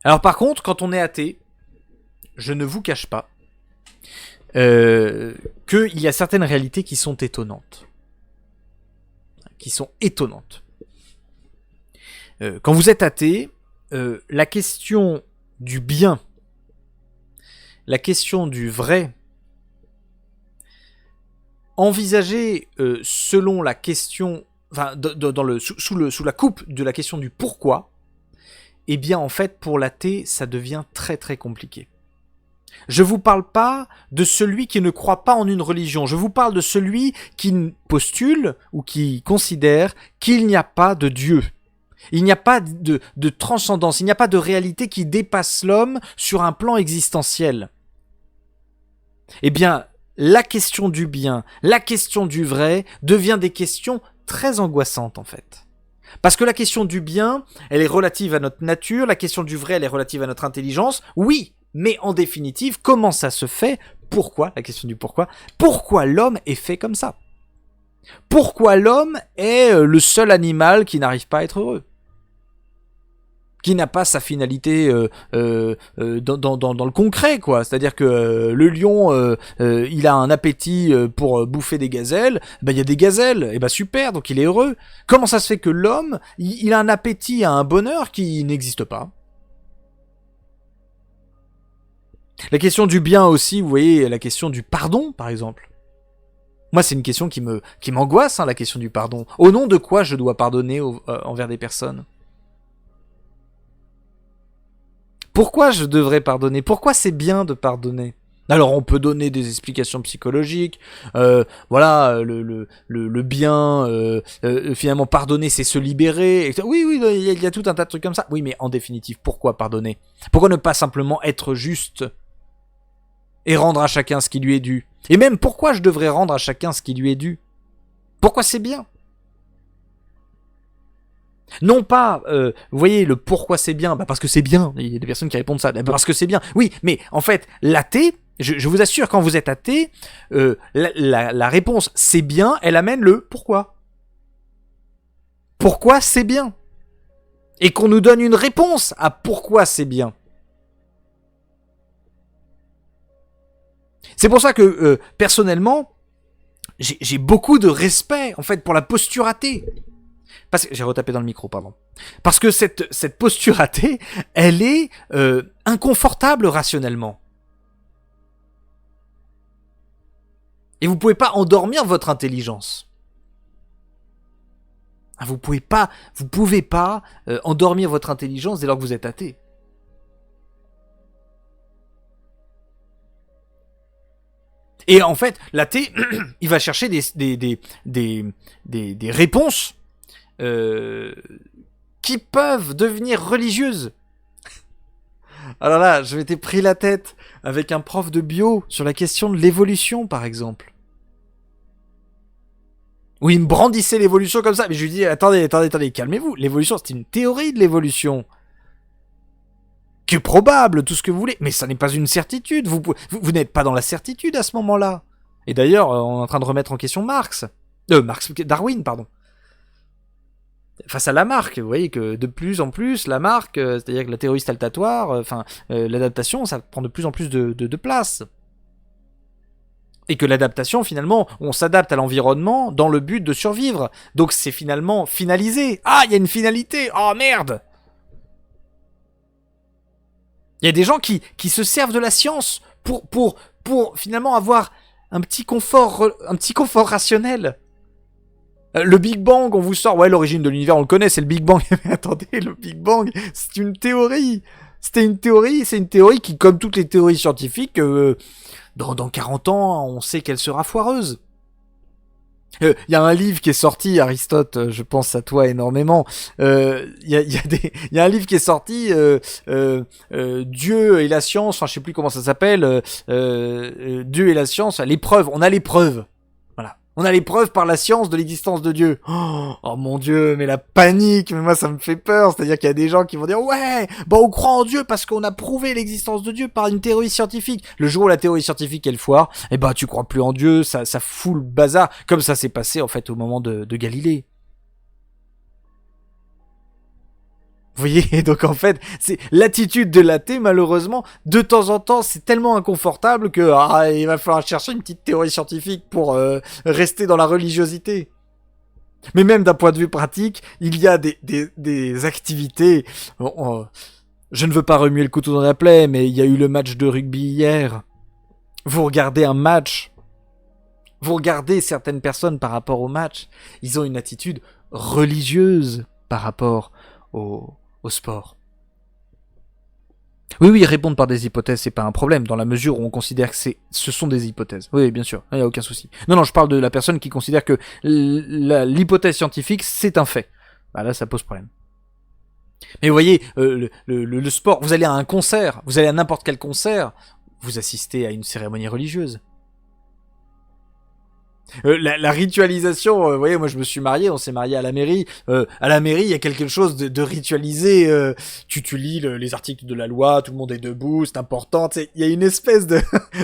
Alors par contre, quand on est athée, je ne vous cache pas qu'il y a certaines réalités qui sont étonnantes. Quand vous êtes athée, la question du bien, la question du vrai, envisagée selon la question, enfin, sous la coupe de la question du pourquoi, eh bien en fait pour l'athée ça devient très très compliqué. Je vous parle pas de celui qui ne croit pas en une religion, je vous parle de celui qui postule ou qui considère qu'il n'y a pas de Dieu. Il n'y a pas de transcendance, il n'y a pas de réalité qui dépasse l'homme sur un plan existentiel. Eh bien, la question du bien, la question du vrai devient des questions très angoissantes en fait. Parce que la question du bien, elle est relative à notre nature, la question du vrai, elle est relative à notre intelligence, oui, mais en définitive, comment ça se fait? Pourquoi? La question du pourquoi. Pourquoi l'homme est fait comme ça? Pourquoi l'homme est le seul animal qui n'arrive pas à être heureux? Qui n'a pas sa finalité dans le concret, quoi. C'est-à-dire que le lion, il a un appétit pour bouffer des gazelles, il y a des gazelles, et super, donc il est heureux. Comment ça se fait que l'homme, il a un appétit à un bonheur qui n'existe pas? La question du bien aussi, vous voyez, la question du pardon, par exemple. Moi, c'est une question qui m'angoisse, la question du pardon. Au nom de quoi je dois pardonner envers des personnes? Pourquoi je devrais pardonner? Pourquoi c'est bien de pardonner? Alors on peut donner des explications psychologiques, voilà, le bien, finalement pardonner c'est se libérer, oui, il y a tout un tas de trucs comme ça, oui, mais en définitive, pourquoi pardonner? Pourquoi ne pas simplement être juste et rendre à chacun ce qui lui est dû? Et même pourquoi je devrais rendre à chacun ce qui lui est dû? Pourquoi c'est bien? Non pas, vous voyez, le pourquoi c'est bien, parce que c'est bien, il y a des personnes qui répondent ça, parce que c'est bien, oui, mais en fait, l'athée, je vous assure, quand vous êtes athée, la réponse c'est bien, elle amène le pourquoi. Pourquoi c'est bien? Et qu'on nous donne une réponse à pourquoi c'est bien. C'est pour ça que, personnellement, j'ai beaucoup de respect, en fait, pour la posture athée. Parce que j'ai retapé dans le micro, pardon. Parce que cette posture athée, elle est inconfortable rationnellement. Et vous pouvez pas endormir votre intelligence. Vous pouvez pas endormir votre intelligence dès lors que vous êtes athée. Et en fait, l'athée, il va chercher des réponses qui peuvent devenir religieuses. Alors là, je m'étais pris la tête avec un prof de bio sur la question de l'évolution, par exemple. Où il me brandissait l'évolution comme ça, mais je lui dis, attendez, calmez-vous, l'évolution, c'est une théorie de l'évolution. Qui est probable, tout ce que vous voulez, mais ça n'est pas une certitude, vous n'êtes pas dans la certitude à ce moment-là. Et d'ailleurs, on est en train de remettre en question Darwin, pardon. face à Lamarck, vous voyez que de plus en plus, Lamarck, c'est-à-dire que la théorie saltatoire, l'adaptation, ça prend de plus en plus de place. Et que l'adaptation, finalement, on s'adapte à l'environnement dans le but de survivre. Donc c'est finalement finalisé. Ah, il y a une finalité. Oh merde. Il y a des gens qui se servent de la science pour finalement avoir un petit confort rationnel. Le Big Bang, on vous sort, ouais, l'origine de l'univers, on le connaît, c'est le Big Bang. Mais attendez, le Big Bang, c'est une théorie. C'est une théorie qui, comme toutes les théories scientifiques, dans 40 ans, on sait qu'elle sera foireuse. Il y a un livre qui est sorti, Aristote, je pense à toi énormément. Il y a un livre qui est sorti, Dieu et la science, enfin je sais plus comment ça s'appelle, Dieu et la science, l'épreuve, on a l'épreuve. Voilà. On a les preuves par la science de l'existence de Dieu. Oh mon Dieu, mais la panique, mais moi ça me fait peur. C'est-à-dire qu'il y a des gens qui vont dire ouais, bon on croit en Dieu parce qu'on a prouvé l'existence de Dieu par une théorie scientifique. Le jour où la théorie scientifique elle foire, eh ben tu crois plus en Dieu, ça fout le bazar. Comme ça s'est passé en fait au moment de Galilée. Vous voyez, donc en fait, c'est l'attitude de l'athée, malheureusement, de temps en temps, c'est tellement inconfortable que il va falloir chercher une petite théorie scientifique pour rester dans la religiosité. Mais même d'un point de vue pratique, il y a des activités. Je ne veux pas remuer le couteau dans la plaie, mais il y a eu le match de rugby hier. Vous regardez un match, vous regardez certaines personnes par rapport au match, ils ont une attitude religieuse par rapport au sport. Oui, répondre par des hypothèses, c'est pas un problème, dans la mesure où on considère que ce sont des hypothèses. Oui, bien sûr, il n'y a aucun souci. Non, je parle de la personne qui considère que l'hypothèse scientifique, c'est un fait. Bah là, ça pose problème. Mais vous voyez, le sport, vous allez à un concert, vous allez à n'importe quel concert, vous assistez à une cérémonie religieuse. La ritualisation, vous voyez, moi je me suis marié, on s'est marié à la mairie. À la mairie, il y a quelque chose de ritualisé. Tu lis les articles de la loi, tout le monde est debout, c'est important. Il y a une espèce de,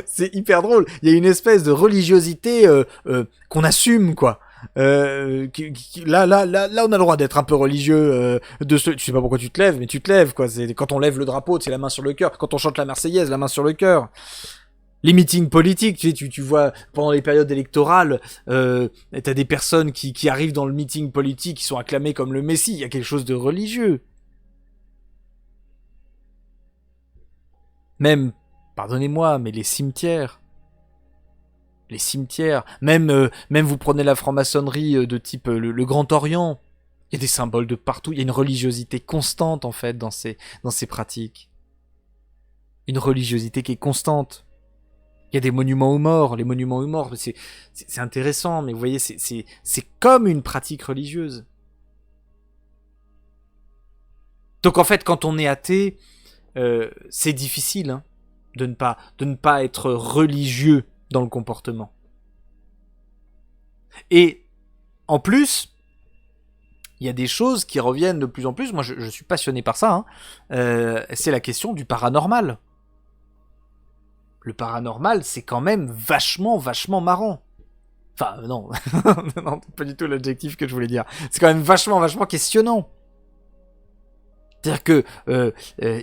c'est hyper drôle. Il y a une espèce de religiosité qu'on assume, quoi. Là, on a le droit d'être un peu religieux. Tu sais pas pourquoi tu te lèves, mais tu te lèves, quoi. C'est quand on lève le drapeau, c'est la main sur le cœur. Quand on chante la Marseillaise, la main sur le cœur. Les meetings politiques, tu vois, pendant les périodes électorales, t'as des personnes qui arrivent dans le meeting politique, qui sont acclamées comme le Messie. Il y a quelque chose de religieux. Même, pardonnez-moi, mais les cimetières, même vous prenez la franc-maçonnerie de type le Grand Orient, il y a des symboles de partout. Il y a une religiosité constante en fait dans ces pratiques. Une religiosité qui est constante. Il y a des monuments aux morts. Les monuments aux morts, c'est intéressant, mais vous voyez, c'est comme une pratique religieuse. Donc en fait, quand on est athée, c'est difficile hein, de ne pas être religieux dans le comportement. Et en plus, il y a des choses qui reviennent de plus en plus. Moi, je suis passionné par ça. C'est la question du paranormal. Le paranormal, c'est quand même vachement marrant. Enfin, non, non, pas du tout l'adjectif que je voulais dire. C'est quand même vachement questionnant. C'est-à-dire que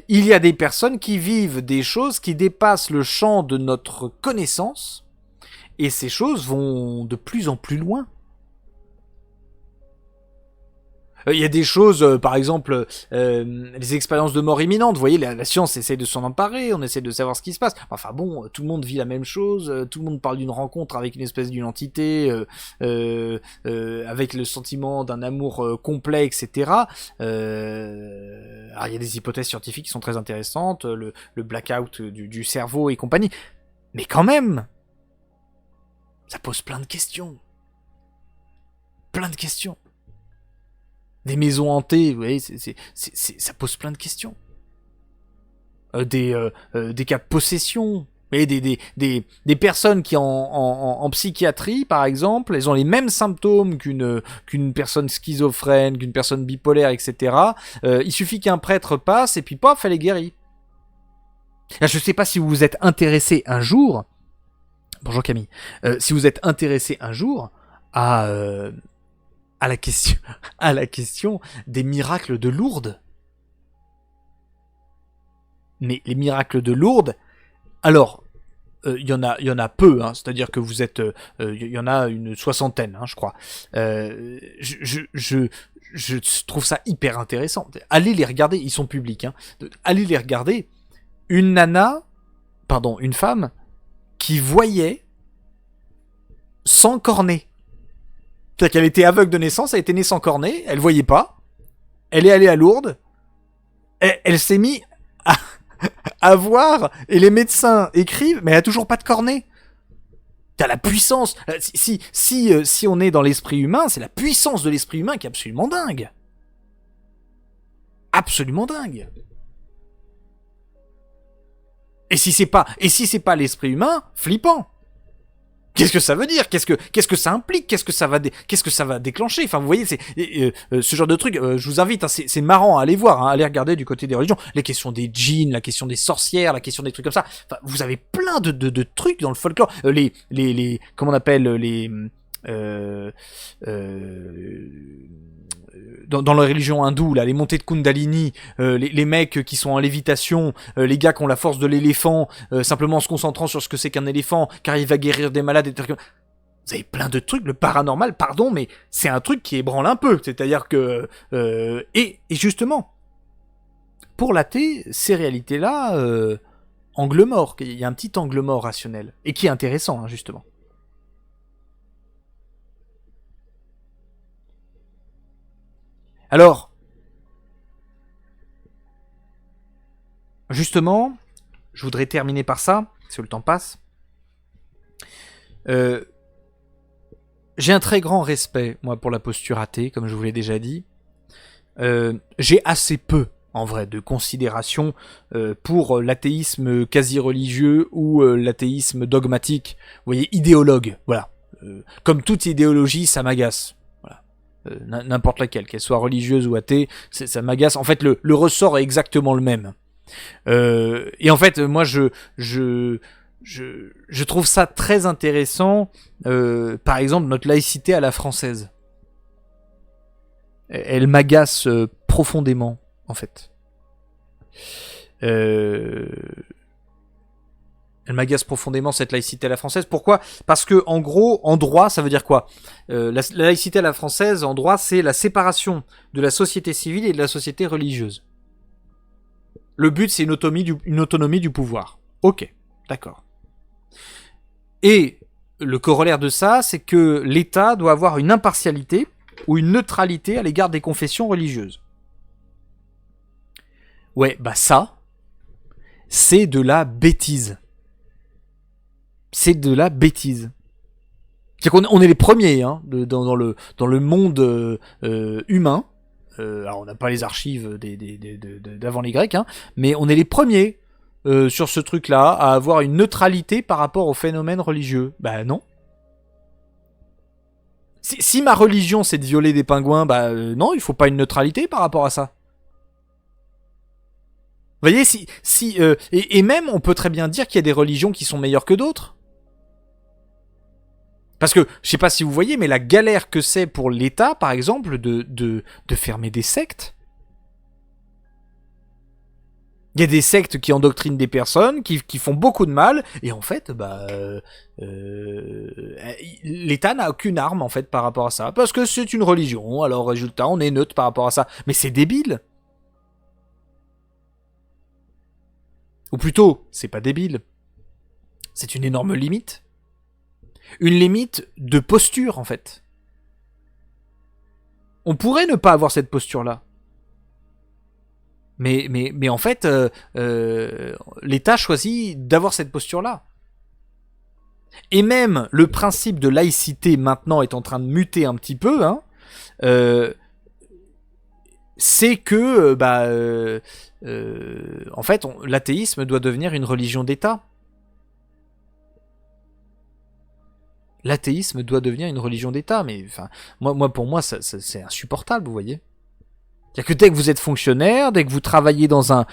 il y a des personnes qui vivent des choses qui dépassent le champ de notre connaissance, et ces choses vont de plus en plus loin. Il y a des choses, par exemple, les expériences de mort imminente. Vous voyez, la science essaie de s'en emparer, on essaie de savoir ce qui se passe. Enfin bon, tout le monde vit la même chose, tout le monde parle d'une rencontre avec une espèce d'une entité, avec le sentiment d'un amour complet, etc. Alors il y a des hypothèses scientifiques qui sont très intéressantes, le blackout du cerveau et compagnie. Mais quand même, ça pose plein de questions. Plein de questions. Des maisons hantées, vous voyez, ça pose plein de questions. Des cas de possession. Et des personnes qui en psychiatrie, par exemple, elles ont les mêmes symptômes qu'une personne schizophrène, qu'une personne bipolaire, etc. Il suffit qu'un prêtre passe et puis paf, elle est guérie. Là, je sais pas si vous vous êtes intéressé un jour. Bonjour Camille. Si vous êtes intéressé un jour à à la question, à la question des miracles de Lourdes. Mais les miracles de Lourdes, alors, il y en a peu, hein, c'est-à-dire que vous êtes, il y en a une soixantaine, hein, je crois. Je trouve ça hyper intéressant. Allez les regarder, ils sont publics. Hein. Allez les regarder. Une femme qui voyait sans cornet. C'est-à-dire qu'elle était aveugle de naissance, elle était née sans cornet, elle voyait pas. Elle est allée à Lourdes. Elle s'est mise à voir, et les médecins écrivent, mais elle a toujours pas de cornet. T'as la puissance. Si on est dans l'esprit humain, c'est la puissance de l'esprit humain qui est absolument dingue. Absolument dingue. Et si c'est pas l'esprit humain, flippant. Qu'est-ce que ça veut dire ? Qu'est-ce que ça implique ? Qu'est-ce que ça va déclencher ? Enfin, vous voyez, c'est ce genre de truc. Je vous invite, hein, c'est marrant à aller voir, hein, à aller regarder du côté des religions. Les questions des djinns, la question des sorcières, la question des trucs comme ça. Enfin, vous avez plein de trucs dans le folklore. Comment on appelle dans la religion hindoue, là, les montées de Kundalini, les mecs qui sont en lévitation, les gars qui ont la force de l'éléphant, simplement en se concentrant sur ce que c'est qu'un éléphant, car il va guérir des malades, et vous avez plein de trucs, le paranormal, pardon, mais c'est un truc qui ébranle un peu, c'est-à-dire que... et justement, pour l'athée, ces réalités-là, angle mort, il y a un petit angle mort rationnel, et qui est intéressant, hein, justement. Alors, justement, je voudrais terminer par ça, parce que le temps passe. J'ai un très grand respect, moi, pour la posture athée, comme je vous l'ai déjà dit. J'ai assez peu, en vrai, de considération pour l'athéisme quasi-religieux ou l'athéisme dogmatique. Vous voyez, idéologue, voilà. Comme toute idéologie, ça m'agace. N'importe laquelle, qu'elle soit religieuse ou athée, ça m'agace. En fait, le ressort est exactement le même. Et en fait, moi, je trouve ça très intéressant. Par exemple, notre laïcité à la française. Elle m'agace profondément, en fait. Elle m'agace profondément, cette laïcité à la française. Pourquoi ? Parce que, en gros, en droit, ça veut dire quoi ? La laïcité à la française, en droit, c'est la séparation de la société civile et de la société religieuse. Le but, c'est une autonomie du pouvoir. Ok, d'accord. Et le corollaire de ça, c'est que l'État doit avoir une impartialité ou une neutralité à l'égard des confessions religieuses. Ouais, bah ça, c'est de la bêtise. C'est de la bêtise. C'est-à-dire qu'on est les premiers hein, dans le monde humain. Alors on n'a pas les archives d'avant les Grecs, hein, mais on est les premiers sur ce truc-là à avoir une neutralité par rapport au phénomène religieux. Bah non. Si ma religion c'est de violer des pingouins, bah non, il faut pas une neutralité par rapport à ça. Vous voyez, et même on peut très bien dire qu'il y a des religions qui sont meilleures que d'autres. Parce que, je sais pas si vous voyez, mais la galère que c'est pour l'État, par exemple, de fermer des sectes. Il y a des sectes qui endoctrinent des personnes, qui font beaucoup de mal, et en fait, l'État n'a aucune arme, en fait, par rapport à ça. Parce que c'est une religion, alors résultat, on est neutre par rapport à ça. Mais c'est débile. Ou plutôt, c'est pas débile. C'est une énorme limite. Une limite de posture, en fait. On pourrait ne pas avoir cette posture-là. Mais en fait, l'État choisit d'avoir cette posture-là. Et même le principe de laïcité, maintenant, est en train de muter un petit peu, hein, c'est que, en fait, l'athéisme doit devenir une religion d'État. L'athéisme doit devenir une religion d'État, mais enfin, pour moi, c'est insupportable, vous voyez. C'est-à-dire que dès que vous êtes fonctionnaire, dès que vous travaillez dans un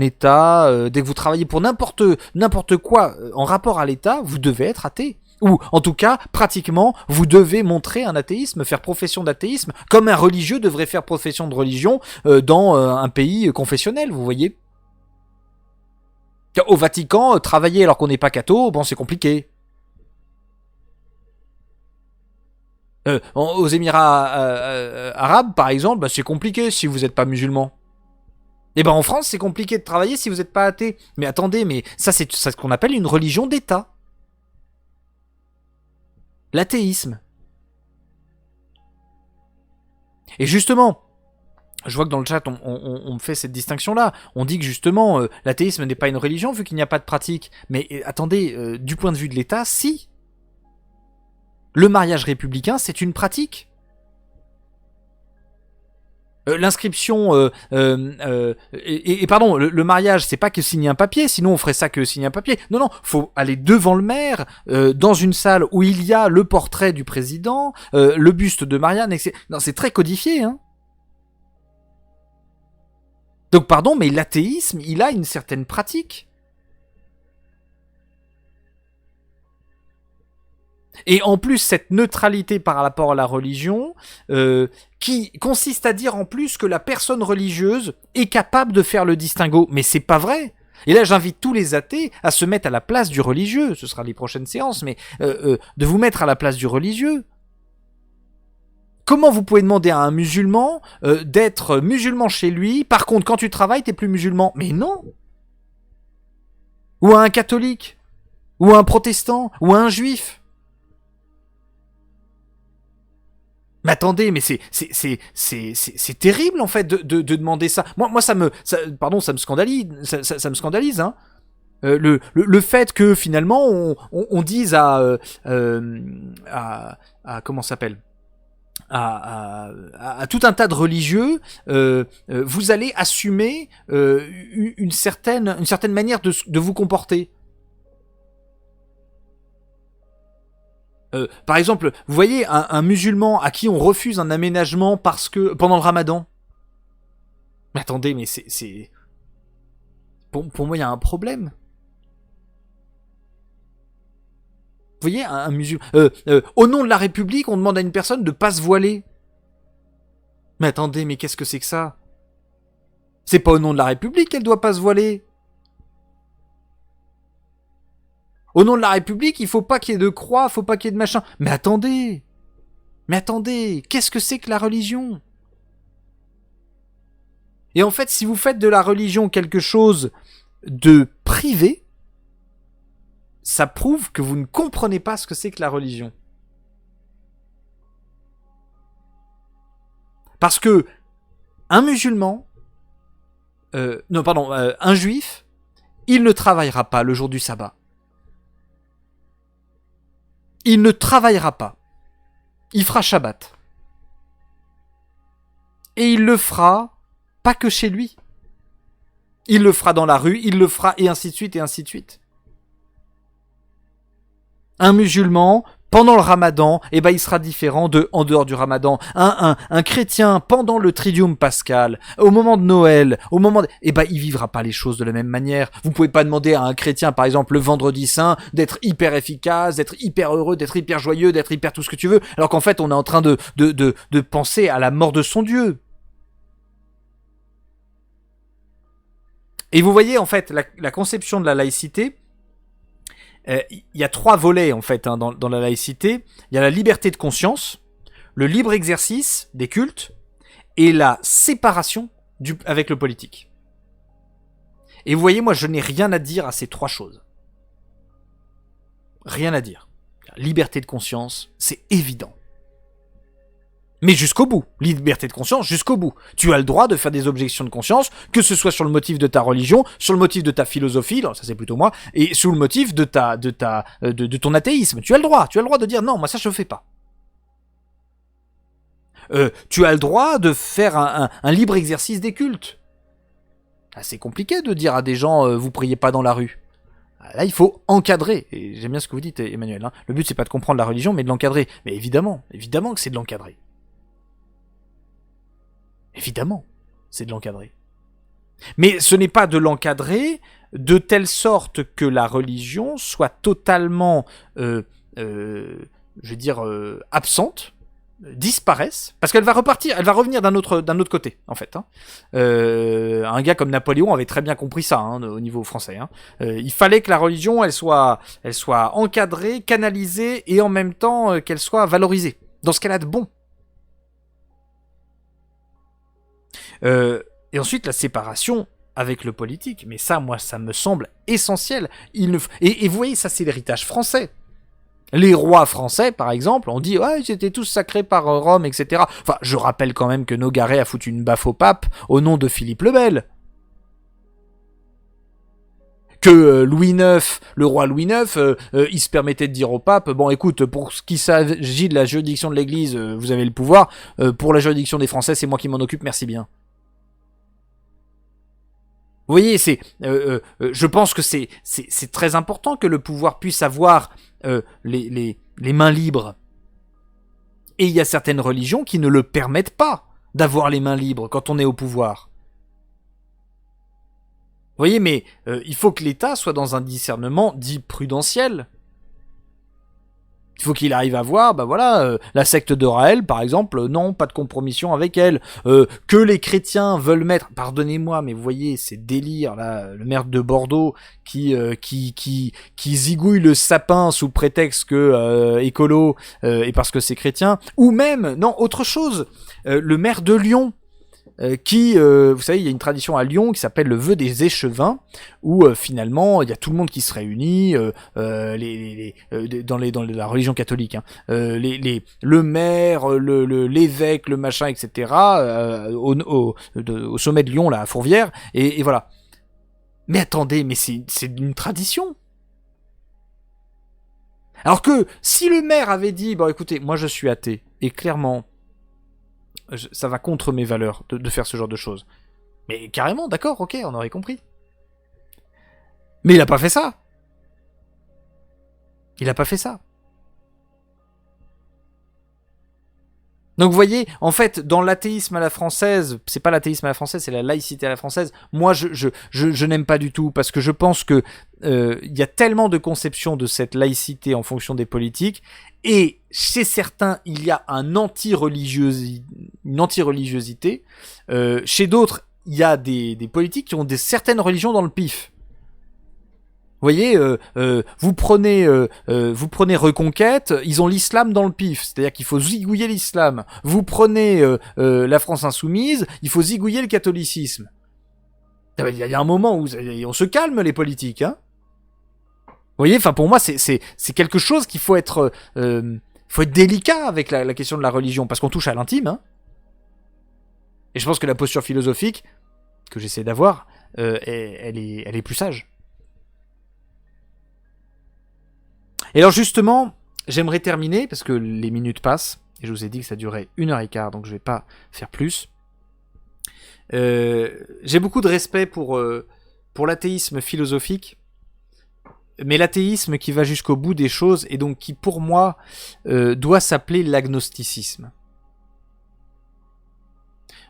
État, dès que vous travaillez pour n'importe quoi en rapport à l'État, vous devez être athée. Ou, en tout cas, pratiquement, vous devez montrer un athéisme, faire profession d'athéisme, comme un religieux devrait faire profession de religion dans un pays confessionnel, vous voyez. Au Vatican, travailler alors qu'on n'est pas catho, bon, c'est compliqué. Aux Émirats arabes, par exemple, bah, c'est compliqué si vous n'êtes pas musulman. Et ben en France, c'est compliqué de travailler si vous n'êtes pas athée. Mais attendez, mais ça, c'est ce qu'on appelle une religion d'État. L'athéisme. Et justement, je vois que dans le chat, on fait cette distinction-là. On dit que justement, l'athéisme n'est pas une religion vu qu'il n'y a pas de pratique. Mais attendez, du point de vue de l'État, si. Le mariage républicain, c'est une pratique. L'inscription pardon, le mariage, c'est pas que signer un papier, sinon on ferait ça que signer un papier. Non, faut aller devant le maire, dans une salle où il y a le portrait du président, le buste de Marianne, etc. Non, c'est très codifié, hein. Donc pardon, mais l'athéisme, il a une certaine pratique. Et en plus, cette neutralité par rapport à la religion, qui consiste à dire en plus que la personne religieuse est capable de faire le distinguo. Mais c'est pas vrai. Et là, j'invite tous les athées à se mettre à la place du religieux. Ce sera les prochaines séances, mais de vous mettre à la place du religieux. Comment vous pouvez demander à un musulman d'être musulman chez lui, par contre, quand tu travailles, t'es plus musulman? Mais non. Ou à un catholique, ou à un protestant, ou à un juif. Mais attendez, mais c'est terrible en fait de demander ça. Moi ça me scandalise, ça me scandalise, hein. Le fait que finalement on dise à comment ça s'appelle, à tout un tas de religieux, vous allez assumer une certaine manière de vous comporter. Par exemple, vous voyez un musulman à qui on refuse un aménagement parce que pendant le Ramadan. Mais attendez, mais c'est pour moi il y a un problème. Vous voyez un musulman au nom de la République, on demande à une personne de pas se voiler. Mais attendez, mais qu'est-ce que c'est que ça? C'est pas au nom de la République qu'elle doit pas se voiler. Au nom de la République, il faut pas qu'il y ait de croix, faut pas qu'il y ait de machin. Mais attendez, qu'est-ce que c'est que la religion? Et en fait, si vous faites de la religion quelque chose de privé, ça prouve que vous ne comprenez pas ce que c'est que la religion. Parce que un musulman, un juif, il ne travaillera pas le jour du sabbat. Il ne travaillera pas. Il fera Shabbat. Et il le fera pas que chez lui. Il le fera dans la rue, il le fera et ainsi de suite et ainsi de suite. Un musulman, pendant le Ramadan, il sera différent de en dehors du Ramadan. Un chrétien, pendant le Triduum Pascal, au moment de Noël, il vivra pas les choses de la même manière. Vous pouvez pas demander à un chrétien, par exemple, le vendredi saint, d'être hyper efficace, d'être hyper heureux, d'être hyper joyeux, d'être hyper tout ce que tu veux, alors qu'en fait, on est en train de penser à la mort de son Dieu. Et vous voyez, en fait, la conception de la laïcité, il y a 3 volets en fait dans la laïcité. Il y a la liberté de conscience, le libre exercice des cultes et la séparation avec le politique. Et vous voyez, moi je n'ai rien à dire à ces 3 choses. Rien à dire. Liberté de conscience, c'est évident. Mais jusqu'au bout. Liberté de conscience jusqu'au bout. Tu as le droit de faire des objections de conscience, que ce soit sur le motif de ta religion, sur le motif de ta philosophie, ça c'est plutôt moi, et sur le motif de ton athéisme. Tu as le droit de dire non, moi ça je fais pas. Tu as le droit de faire un libre exercice des cultes. C'est compliqué de dire à des gens vous priez pas dans la rue. Là, il faut encadrer. Et j'aime bien ce que vous dites, Emmanuel. Hein. Le but, c'est pas de comprendre la religion, mais de l'encadrer. Mais évidemment que c'est de l'encadrer. Évidemment, c'est de l'encadrer. Mais ce n'est pas de l'encadrer de telle sorte que la religion soit totalement je veux dire, absentes, disparaissent, parce qu'elle va repartir, elle va revenir d'un autre côté, en fait. Hein. Un gars comme Napoléon avait très bien compris ça, hein, au niveau français. Hein. Il fallait que la religion, elle soit encadrée, canalisée, et en même temps qu'elle soit valorisée, dans ce qu'elle a de bon. Et ensuite, la séparation avec le politique. Mais ça, moi, ça me semble essentiel. Et vous voyez, ça, c'est l'héritage français. Les rois français, par exemple, on dit ouais, ils étaient tous sacrés par Rome, etc. Enfin, je rappelle quand même que Nogaret a foutu une baffe au pape au nom de Philippe le Bel. Que Louis IX, le roi Louis IX, il se permettait de dire au pape, bon écoute, pour ce qui s'agit de la juridiction de l'Église, vous avez le pouvoir, pour la juridiction des Français, c'est moi qui m'en occupe, merci bien. Vous voyez, je pense que c'est très important que le pouvoir puisse avoir les mains libres. Et il y a certaines religions qui ne le permettent pas d'avoir les mains libres quand on est au pouvoir. Vous voyez, mais il faut que l'État soit dans un discernement dit prudentiel. Il faut qu'il arrive à voir, bah voilà, la secte de Raël, par exemple, non, pas de compromission avec elle. Que les chrétiens veulent mettre, pardonnez-moi, mais vous voyez, ces délires là, le maire de Bordeaux qui zigouille le sapin sous prétexte que écolo et parce que c'est chrétien, ou même, non, autre chose, le maire de Lyon. Vous savez, il y a une tradition à Lyon qui s'appelle le vœu des échevins, où finalement il y a tout le monde qui se réunit, dans la religion catholique, hein, le maire, l'évêque, le machin, etc. Au sommet de Lyon, là, à Fourvière, et voilà. Mais attendez, mais c'est une tradition. Alors que si le maire avait dit, bon écoutez, moi je suis athée, et clairement ça va contre mes valeurs de faire ce genre de choses. Mais carrément, d'accord, ok, on aurait compris. Mais il a pas fait ça. Il a pas fait ça. Donc vous voyez, en fait, dans l'athéisme à la française, c'est pas l'athéisme à la française, c'est la laïcité à la française. Moi, je n'aime pas du tout parce que je pense que y a tellement de conceptions de cette laïcité en fonction des politiques, et chez certains, il y a une anti-religiosité. Chez d'autres, il y a des politiques qui ont certaines religions dans le pif. Vous voyez, vous prenez Reconquête, ils ont l'islam dans le pif, c'est-à-dire qu'il faut zigouiller l'islam. Vous prenez la France insoumise, il faut zigouiller le catholicisme. Il y a un moment où on se calme, les politiques, hein. Vous voyez, enfin pour moi c'est quelque chose qu'il faut être délicat avec la question de la religion, parce qu'on touche à l'intime, hein. Et je pense que la posture philosophique que j'essaie d'avoir, elle est plus sage. Et alors justement, j'aimerais terminer, parce que les minutes passent, et je vous ai dit que ça durait 1h15, donc je vais pas faire plus. J'ai beaucoup de respect pour l'athéisme philosophique, mais l'athéisme qui va jusqu'au bout des choses, et donc qui pour moi doit s'appeler l'agnosticisme.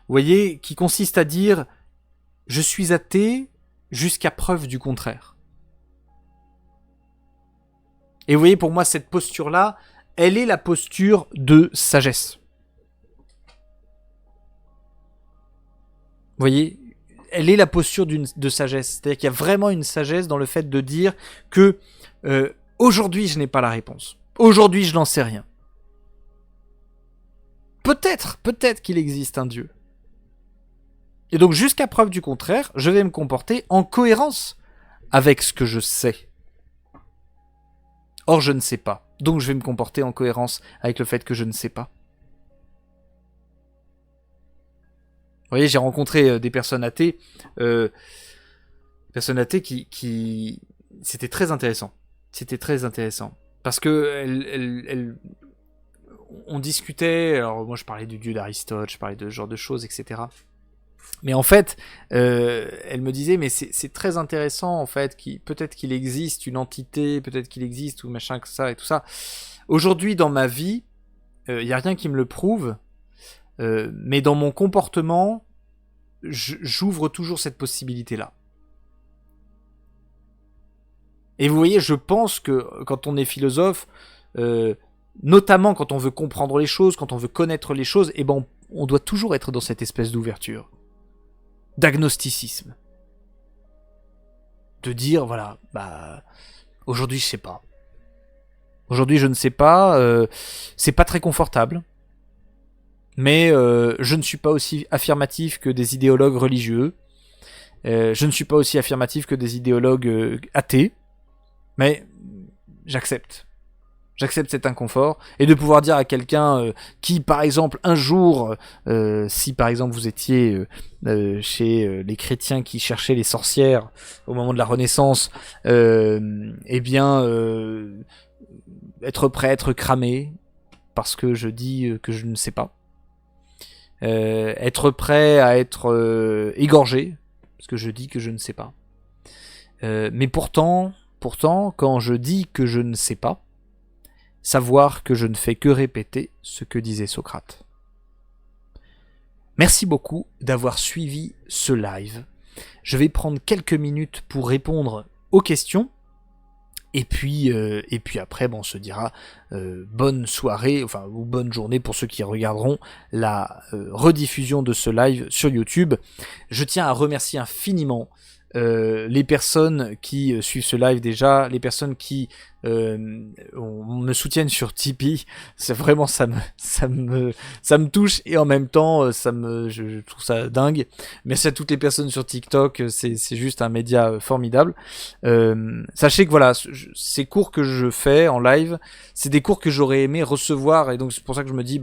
Vous voyez, qui consiste à dire « je suis athée jusqu'à preuve du contraire ». Et vous voyez, pour moi, cette posture-là, elle est la posture de sagesse. Vous voyez, elle est la posture de sagesse. C'est-à-dire qu'il y a vraiment une sagesse dans le fait de dire que aujourd'hui, je n'ai pas la réponse. Aujourd'hui, je n'en sais rien. Peut-être qu'il existe un Dieu. Et donc, jusqu'à preuve du contraire, je vais me comporter en cohérence avec ce que je sais. Or, je ne sais pas. Donc, je vais me comporter en cohérence avec le fait que je ne sais pas. Vous voyez, j'ai rencontré des personnes athées. Qui... C'était très intéressant. C'était très intéressant. Parce que on discutait... Alors, moi, je parlais du dieu d'Aristote, je parlais de ce genre de choses, etc. Mais en fait, elle me disait, mais c'est très intéressant, en fait, peut-être qu'il existe une entité, peut-être qu'il existe, ou machin, que ça, et tout ça. Aujourd'hui, dans ma vie, il n'y a rien qui me le prouve, mais dans mon comportement, j'ouvre toujours cette possibilité-là. Et vous voyez, je pense que, quand on est philosophe, notamment quand on veut comprendre les choses, quand on veut connaître les choses, eh ben on doit toujours être dans cette espèce d'ouverture, d'agnosticisme, de dire voilà, bah aujourd'hui je sais pas, aujourd'hui je ne sais pas, c'est pas très confortable, mais je ne suis pas aussi affirmatif que des idéologues religieux, je ne suis pas aussi affirmatif que des idéologues athées, mais j'accepte. J'accepte cet inconfort, et de pouvoir dire à quelqu'un qui, par exemple, un jour, si par exemple vous étiez chez les chrétiens qui cherchaient les sorcières au moment de la Renaissance, eh bien, être prêt à être cramé parce que je dis que je ne sais pas, être prêt à être égorgé parce que je dis que je ne sais pas. Mais pourtant, quand je dis que je ne sais pas, savoir que je ne fais que répéter ce que disait Socrate. Merci beaucoup d'avoir suivi ce live. Je vais prendre quelques minutes pour répondre aux questions. Et puis après, on se dira bonne soirée, ou bonne journée pour ceux qui regarderont la rediffusion de ce live sur YouTube. Je tiens à remercier infiniment les personnes qui suivent ce live déjà, les personnes qui me soutiennent sur Tipeee. C'est vraiment, ça me touche, et en même temps je trouve ça dingue. Merci à toutes les personnes sur TikTok, c'est juste un média formidable. Sachez que voilà, ces cours que je fais en live, c'est des cours que j'aurais aimé recevoir, et donc c'est pour ça que je me dis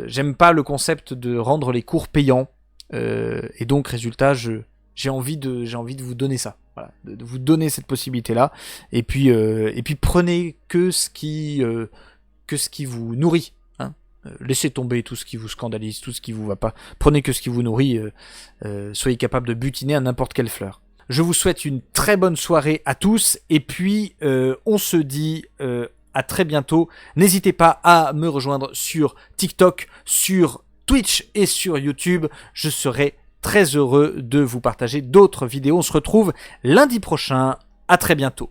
j'aime pas le concept de rendre les cours payants, et donc résultat j'ai envie de vous donner ça, voilà, de vous donner cette possibilité-là, et puis prenez que ce qui vous nourrit, hein. Laissez tomber tout ce qui vous scandalise, tout ce qui vous va pas. Prenez que ce qui vous nourrit. Soyez capable de butiner à n'importe quelle fleur. Je vous souhaite une très bonne soirée à tous, et puis on se dit à très bientôt. N'hésitez pas à me rejoindre sur TikTok, sur Twitch et sur YouTube. Je serai très heureux de vous partager d'autres vidéos. On se retrouve lundi prochain. À très bientôt.